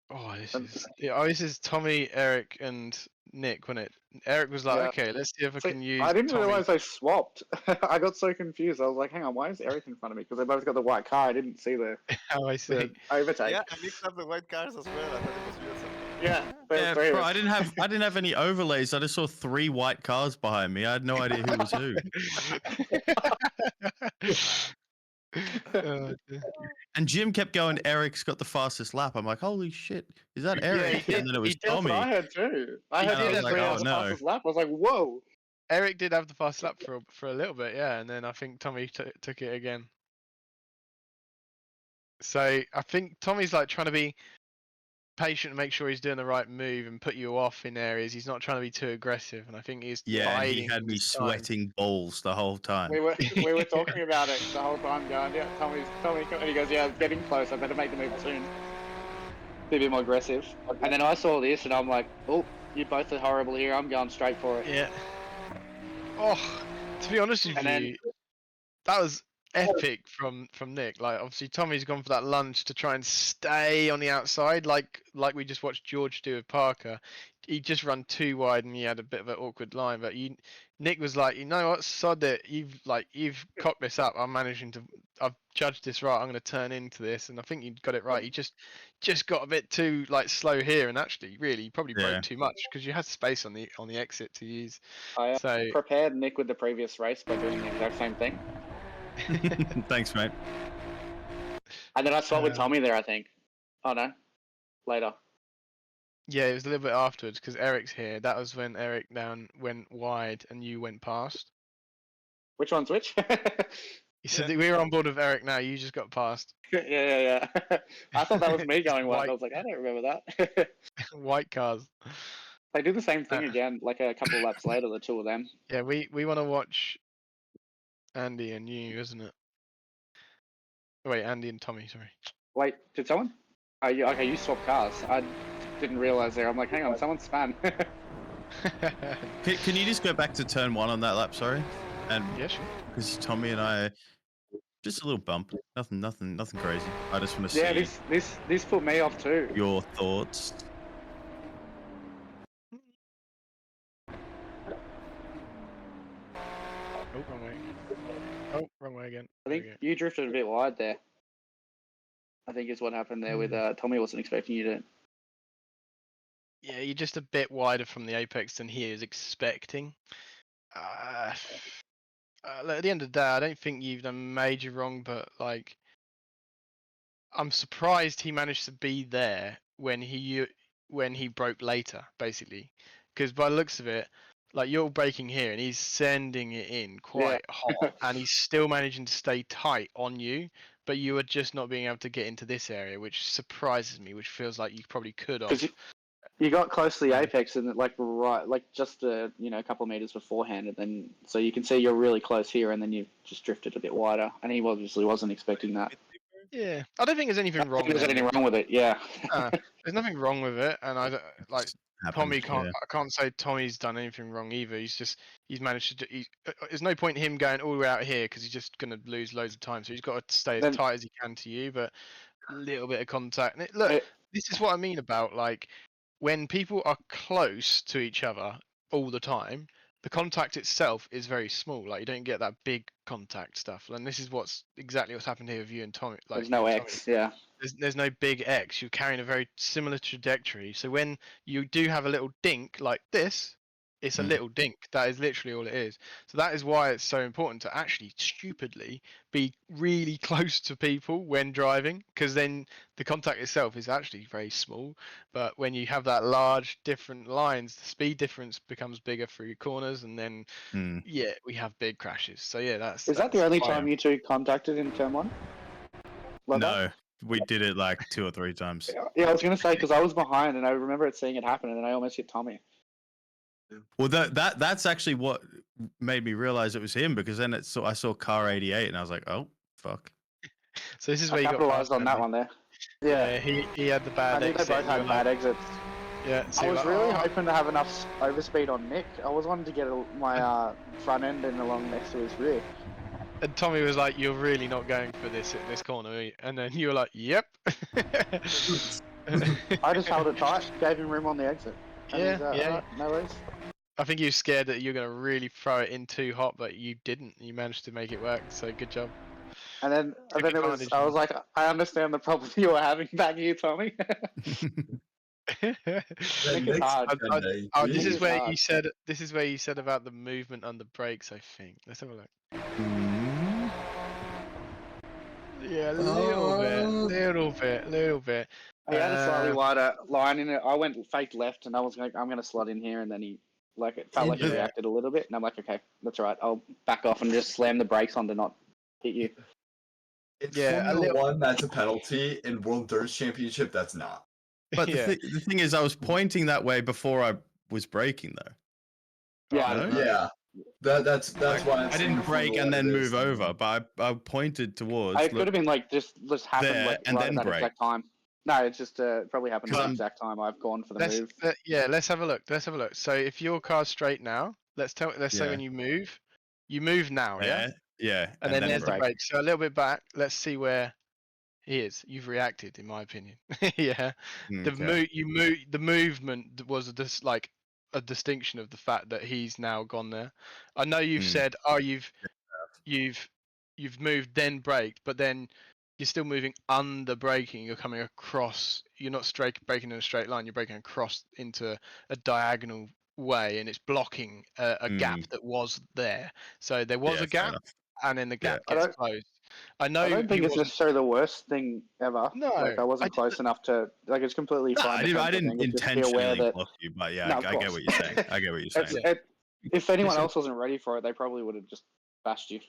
This is Tommy, Eric, and Nick, wasn't it? Eric was like, Yeah. okay, let's see if I can use. I didn't Tommy. realize they swapped. I got so confused. I was like, hang on, why is Eric in front of me? Because they both got the white car. I didn't see the I see. the overtake. Yeah, I mixed up the white cars as well. I thought it was you or something. Yeah, bro, I didn't have any overlays. I just saw 3 white cars behind me. I had no idea who was who. And Jim kept going, Eric's got the fastest lap. I'm like, holy shit, is that Eric? And then it was Tommy. That's what I heard too. I heard he had like, the fastest lap. I was like, whoa. Eric did have the fast lap for a little bit, yeah, and then I think Tommy took it again. So I think Tommy's like trying to be patient and make sure he's doing the right move and put you off in areas. He's not trying to be too aggressive, and I think he's he had me sweating balls the whole time. We were talking about it the whole time, going, yeah, Tommy, and he goes, yeah, it's getting close. I better make the move soon. Be a bit more aggressive. And then I saw this, and I'm like, oh, you both are horrible here. I'm going straight for it. Yeah. Oh, to be honest with you, that was epic from Nick. Like obviously Tommy's gone for that lunge to try and stay on the outside, like we just watched George do with Parker. He just run too wide and he had a bit of an awkward line. But Nick was like, you know what, sod it. You've cocked this up. I've judged this right. I'm going to turn into this, and I think you got it right. He just got a bit too like slow here, and actually, really, you probably broke too much because you had space on the exit to use. I prepared Nick with the previous race by doing the exact same thing. Thanks, mate. And then I swapped with Tommy there, I think. Oh no, later. Yeah, it was a little bit afterwards because Eric's here. That was when Eric went wide and you went past. Which one's which? You said that we were on board with Eric now. You just got past. Yeah. I thought that was me going wide. I was like, I don't remember that. White cars. They do the same thing again, like a couple of laps later, the two of them. Yeah, we want to watch Andy and you, isn't it? Wait, Andy and Tommy, sorry. Wait, did someone? Okay, you swapped cars. I didn't realize there. I'm like, hang on, someone spun. Can you just go back to turn 1 on that lap, sorry? And yeah, sure. Because Tommy and I, just a little bump, nothing crazy. I just want to see. Yeah, this put me off too. Your thoughts. Oh, wrong way. Oh, wrong way again. I think you drifted a bit wide there. I think is what happened there with Tommy wasn't expecting you to. Yeah, you're just a bit wider from the apex than he is expecting. At the end of the day, I don't think you've done major wrong, but like, I'm surprised he managed to be there when he broke later, basically, because by the looks of it, like you're braking here and he's sending it in quite hot, and he's still managing to stay tight on you, but you are just not being able to get into this area, which surprises me, which feels like you probably could have. You got close to the apex and just a couple of meters beforehand, and then so you can see you're really close here, and then you just drifted a bit wider, and he obviously wasn't expecting that. Yeah, I don't think there's anything wrong. There's anything wrong with it? Yeah. There's nothing wrong with it, and I don't like Tommy. Yeah. I can't say Tommy's done anything wrong either. He's managed to. There's no point in him going all the way out here because he's just going to lose loads of time. So he's got to stay as tight as he can to you, but a little bit of contact. And this is what I mean about like when people are close to each other all the time. The contact itself is very small. Like you don't get that big contact stuff, and this is exactly what's happened here with you and Tommy. Like there's no X, yeah. There's no big X. You're carrying a very similar trajectory. So when you do have a little dink like this, It's a little dink. That is literally all it is. So that is why it's so important to actually stupidly be really close to people when driving, because then the contact itself is actually very small. But when you have that large different lines, the speed difference becomes bigger through corners, and then yeah, we have big crashes. So yeah, that's. Is that the only time you two contacted in turn 1? No, we did it like 2 or 3 times. Yeah, I was gonna say because I was behind and I remember seeing it happen, and then I almost hit Tommy. Well, that's actually what made me realize it was him, because then I saw car 88 and I was like, oh fuck. So this is where I you capitalized got on that one there. Yeah, he had the bad I think exit. they both had bad exits. Yeah, so I was like, really hoping to have enough overspeed on Nick. I was wanting to get my front end in along next to his rear. And Tommy was like, "You're really not going for this at this corner," are you? And then you were like, "Yep." I just held it tight, gave him room on the exit. And Yeah, he's, yeah. Right, no worries. I think you were scared that you were going to really throw it in too hot, but you didn't. You managed to make it work, so good job. And then it was. I was like, I understand the problem you were having back here, Tommy. Nick hard. This is where you said. This is where you said about the movement on the brakes. I think. Let's have a look. Yeah, little bit. He had a slightly wider line in it. I went faked left, and I was like, I'm going to slot in here, and then he it felt like he reacted a little bit, and I'm like, okay, that's right. I'll back off and just slam the brakes on to not hit you. In Formula 1, that's a penalty. In World Endurance Championship, that's not. But the thing is, I was pointing that way before I was braking, though. Yeah, yeah. That's why I didn't brake and then move over, but I pointed towards. It could have been like just happened there, like and right then at that brake. exact time. No, it's just probably happened at the exact time I've gone for the move. Let's have a look. So if your car's straight now, let's say when you move now, yeah? Yeah. And then there's the brake. So a little bit back, let's see where he is. You've reacted, in my opinion. Yeah. The movement was just like a distinction of the fact that he's now gone there. I know you've said, you've moved then braked, but then you're still moving under braking. You're coming across. You're not braking in a straight line. You're braking across into a diagonal way, and it's blocking a gap that was there. So there was a gap, and then the gap gets closed. I don't think it's necessarily the worst thing ever. No, like I wasn't close enough to like it's completely fine. I didn't intentionally block you, but yeah, I get what you're saying. I get what you're saying. If anyone else wasn't ready for it, they probably would have just bashed you.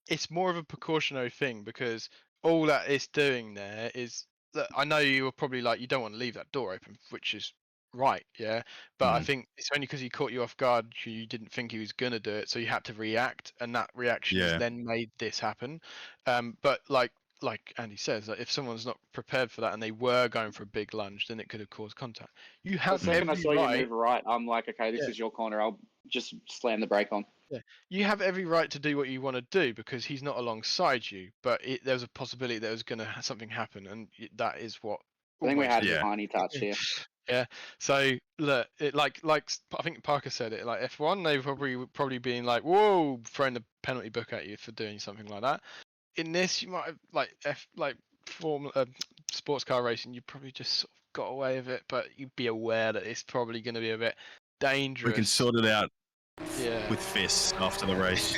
It's more of a precautionary thing because all that it's doing there is that I know you were probably like you don't want to leave that door open, which is right, yeah. But I think it's only because he caught you off guard you didn't think he was gonna do it, so you had to react, and that reaction has then made this happen. But like Andy says, if someone's not prepared for that and they were going for a big lunge, then it could have caused contact. You have the second I saw right. you move right, I'm like, okay, this is your corner. I'll just slam the brake on. Yeah, you have every right to do what you want to do because he's not alongside you. But there was a possibility there was going to something happen, and that is what. I think we had a tiny touch here. Yeah. So look, like I think Parker said it. Like F1, they probably being like, "Whoa," throwing the penalty book at you for doing something like that. In this, you might have sports car racing. You probably just sort of got away with it, but you'd be aware that it's probably going to be a bit dangerous. We can sort it out. With fists after the race.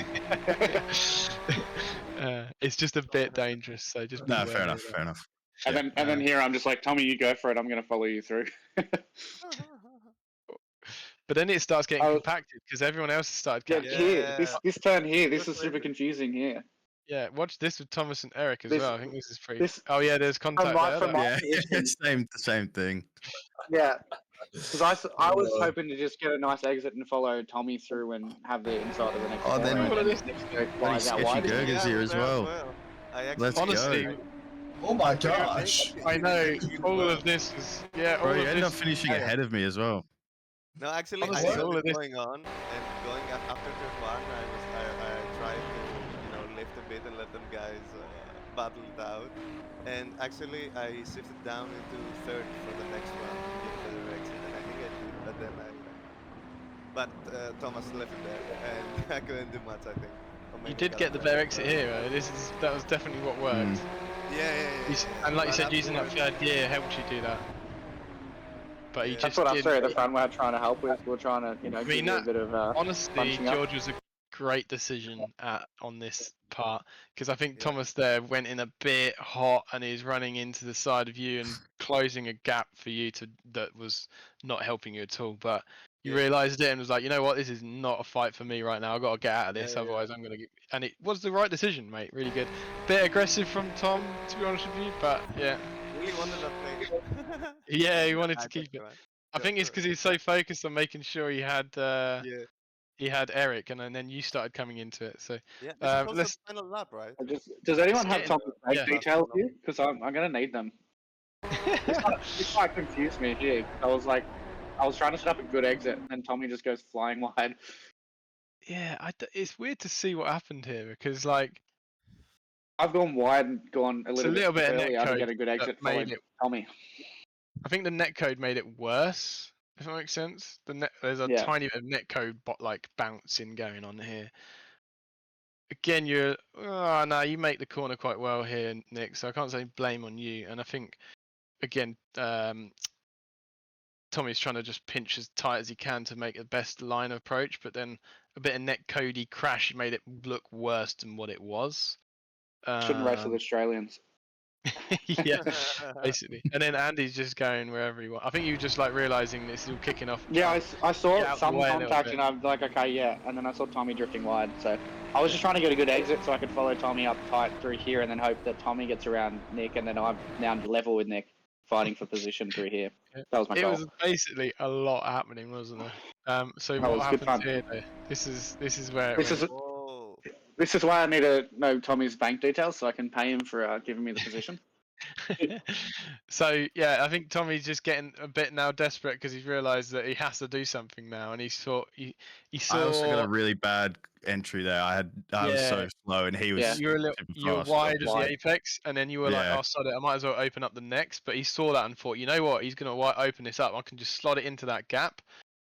It's just a bit dangerous, so just fair enough. And then here I'm just like, Tommy, you go for it. I'm going to follow you through. But then it starts getting compacted because everyone else has started catching. Here, this turn here, this is super confusing here. Yeah, watch this with Thomas and Eric as well. I think this is pretty. There's contact there. The same thing. Yeah, because I was hoping to just get a nice exit and follow Tommy through and have the inside of the next. Oh, then sketchy Gurgers here as well. Let's honestly, go. Oh my gosh! I know all of this is Bro, you ended up finishing ahead of me as well. No, actually, I saw it going on and going after turn 1. I tried to lift a bit and let them guys battle it out. And actually, I shifted down into third for the next one to get the direction, and I think I did. But then Thomas left it there, and I couldn't do much. I think. You did get the bare exit here. That was definitely what worked. Yeah. And like you said, using that third gear helped you do that. but he just That's what us three at the didn't. front were trying to help with. We're trying to, I give mean, you a that bit of honestly, punching up. George was a great decision on this part, because I think Yeah. Thomas there went in a bit hot and he's running into the side of you and closing a gap for you that was not helping you at all. But you Yeah. realised it and was like, you know what, this is not a fight for me right now. I've got to get out of this, Yeah, otherwise I'm gonna get. And it was the right decision, mate. Really good. Bit aggressive from Tom, to be honest with you, but yeah. Really wanted that plane. Yeah, he wanted to Nice, keep it. man. I think it's That's because he's so focused on making sure he had yeah. Eric, and then you started coming into it. So Yeah. This is also let's the final lap, right? Does anyone It's have getting- Tommy's bank yeah. details here? Because I'm gonna need them. This quite confused me here. I was trying to set up a good exit, and then Tommy just goes flying wide. Yeah, it's weird to see what happened here, because like I've gone wide and gone a it's little, a little bit bit of earlier to netcode get a good exit, that made following it. Tommy. I think the netcode made it worse, if that makes sense. There's a Yeah. tiny bit of netcode like bouncing going on here. Again, no, you make the corner quite well here, Nick. So I can't say blame on you. And I think again, Tommy's trying to just pinch as tight as he can to make the best line approach, but then a bit of netcodey crash made it look worse than what it was. Shouldn't race with Australians. Yeah, basically. And then Andy's just going wherever he wants. I think you just like realizing this is all kicking off. Yeah, I saw Get out the some way a little contact, bit. and I'm like, okay, yeah. And then I saw Tommy drifting wide, so I was just trying to get a good exit so I could follow Tommy up tight through here, and then hope that Tommy gets around Nick, and then I'm now level with Nick, fighting for position through here. That was my goal. It was basically a lot happening, wasn't there? So That what was good happens fun. here though? This is where it This went. is Whoa. this is why I need to know Tommy's bank details so I can pay him for giving me the position. So yeah, I think Tommy's just getting a bit now desperate because he's realised that he has to do something now, and he saw. I also got a really bad entry there. I was so slow, and he was You were you were fast, wide at the obviously. apex, and then you were like, Yeah. "Oh, sod it, I might as well open up the next." But he saw that and thought, you know what, he's gonna open this up. I can just slot it into that gap,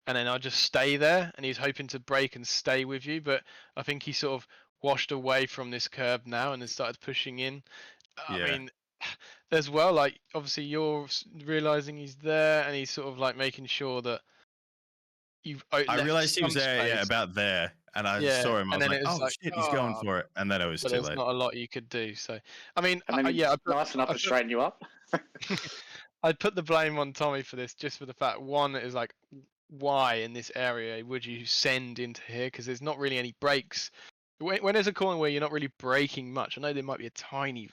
and then I'll just stay there. And he's hoping to break and stay with you, but I think he sort of washed away from this curb now and then started pushing in. I mean, as well, like obviously you're realizing he's there, and he's sort of like making sure that you've. I realized he was there, yeah, about there, and I saw him. I was like, "Oh shit, he's going for it!" And then it was but too there's late. not a lot you could do. So, I mean, And then yeah, nice enough to straighten you up. I'd put the blame on Tommy for this, just for the fact one is like, why in this area would you send into here? Because there's not really any breaks. When there's a corner where you're not really braking much, I know there might be a tiny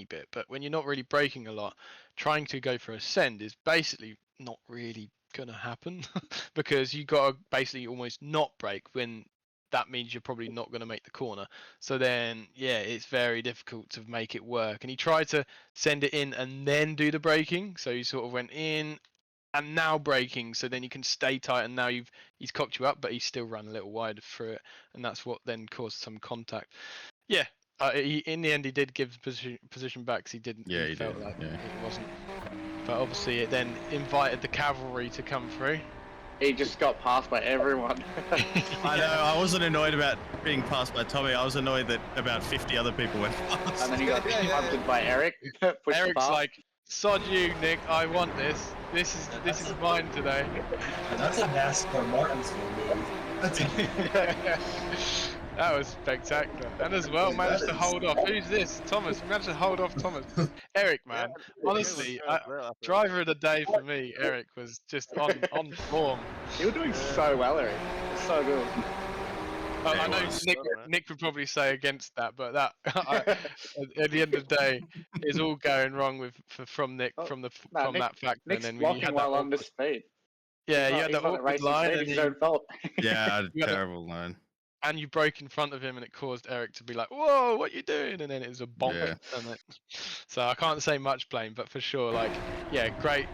bit, but when you're not really braking a lot, trying to go for a send is basically not really gonna happen because you got to basically almost not brake when that means you're probably not going to make the corner. So then, yeah, it's very difficult to make it work. And he tried to send it in and then do the braking. So he sort of went in and now braking. So then you can stay tight. And now he's cocked you up, but he's still run a little wide through it. And that's what then caused some contact. Yeah. In the end, he did give position back because he didn't. Yeah, he felt did. like it wasn't. But obviously, it then invited the cavalry to come through. He just got passed by everyone. I know. I wasn't annoyed about being passed by Tommy. I was annoyed that about 50 other people went past. And then he got punted by Eric. Eric's like, "Sod you, Nick. I want this. This is mine today." That's a NASCAR Martinsville move. That was spectacular. And as well, managed to hold off. Who's this? Thomas. Managed to hold off Thomas. Eric, man. Honestly, driver of the day for me, Eric, was just on form. You were doing so well, Eric. So good. I know Nick would probably say against that, but that at the end of the day, it's all going wrong from Nick from that factor. Nick's and then blocking while under speed. Yeah, you had that awkward line, and it's his own fault. Yeah, I had a terrible line. And you broke in front of him, and it caused Eric to be like, "Whoa, what are you doing?" And then it was a bonk. Yeah. So I can't say much blame, but for sure, like, yeah, great.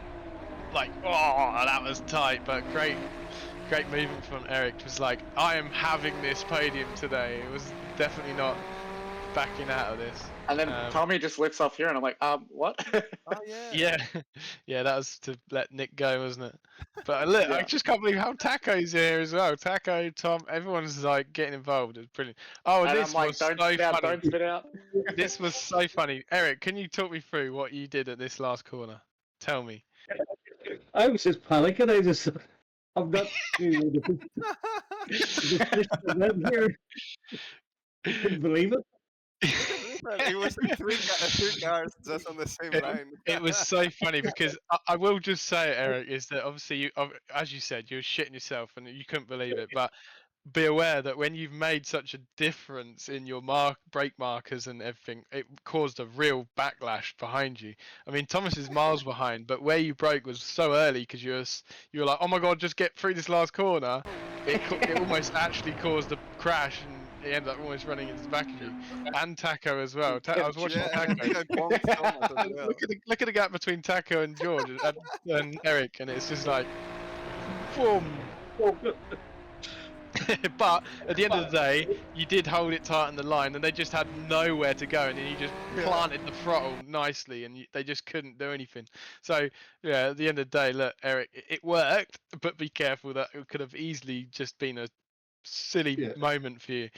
Like, oh, that was tight, but great movement from Eric. It was like, I am having this podium today. It was definitely not backing out of this. And then Tommy just lifts off here, and I'm like, what? Oh yeah. Yeah, that was to let Nick go, wasn't it? But look, I just can't believe how Taco's here as well. Taco, Tom, everyone's like getting involved. It's brilliant. Oh, and this I'm like, was so don't spit out, funny. don't spit out. This was so funny. Eric, can you talk me through what you did at this last corner? Tell me. I was just panicking. I'm not really here. I couldn't believe it. It was like three cars just on the same line. It was so funny because I will just say, Eric, is that obviously you, as you said, you were shitting yourself and you couldn't believe it. But be aware that when you've made such a difference in your brake markers and everything, it caused a real backlash behind you. I mean, Thomas is miles behind, but where you broke was so early because you were like, oh my god, just get through this last corner. It almost actually caused a crash and he ended up almost running into the back of you and Taco as well. I was watching Yeah, Taco. I think I bumped Thomas as well. Look at the gap between Taco and George and Eric, and it's just like, boom. But at the end of the day, you did hold it tight on the line, and they just had nowhere to go, and then you just planted the throttle nicely, and they just couldn't do anything. So yeah, at the end of the day, look, Eric, it worked, but be careful that it could have easily just been a silly moment for you.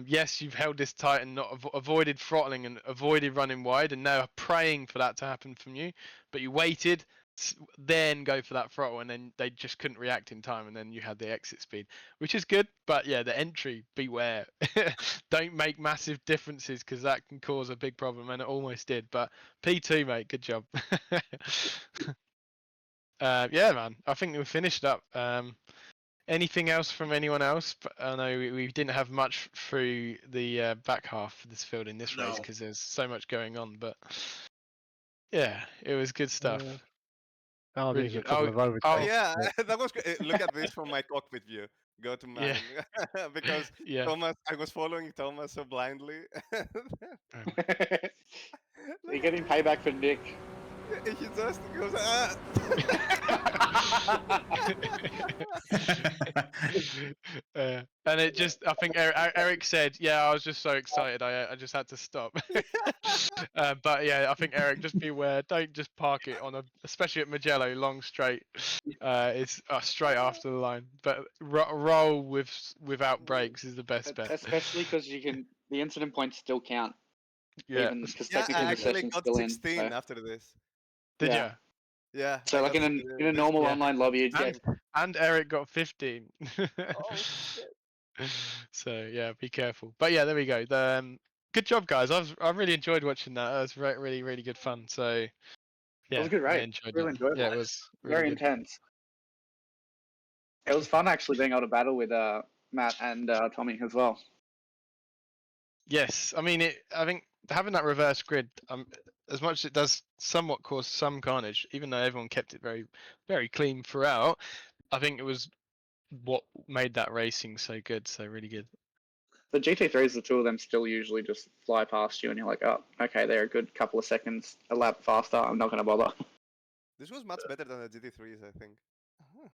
Yes, you've held this tight and not avoided throttling and avoided running wide, and now praying for that to happen from you. But you waited, then go for that throttle, and then they just couldn't react in time, and then you had the exit speed, which is good. But yeah, the entry, beware. Don't make massive differences because that can cause a big problem, and it almost did. But P2, mate, good job. Yeah, man, I think we finished up. Anything else from anyone else? I know we didn't have much through the back half of this field in this race because there's so much going on. But yeah, it was good stuff. Oh, Really there's a good. couple of overtakes. Oh yeah, that was good. Look at this from my cockpit view. Go to mine. Because Yeah. Thomas, I was following Thomas so blindly. You're getting payback for Nick. He just goes, and it just, I think Eric said, yeah, I was just so excited, I just had to stop. But yeah, I think Eric, just be aware, don't just park it on especially at Magello, long straight. It's straight after the line, but roll without brakes is the best bet. Especially because the incident points still count. Yeah. Even because yeah, technically I the actually session's got still 16 in. So. after this. Did Yeah. you? Yeah. So like in a normal online lobby, you'd get. And Eric got 15. Oh shit. So yeah, be careful. But yeah, there we go. Good job, guys. I really enjoyed watching that. It was really really good fun. So yeah, It was a good I race. Really enjoyed it. Yeah, it was really very good. intense. It was fun actually being able to battle with Matt and Tommy as well. Yes, I mean I think having that reverse grid, as much as it does somewhat cause some carnage, even though everyone kept it very very clean throughout, I think it was what made that racing so good. So really good. The GT3s, the two of them still usually just fly past you, and you're like, oh, okay, they're a good couple of seconds a lap faster. I'm not going to bother. This was much better than the GT3s, I think.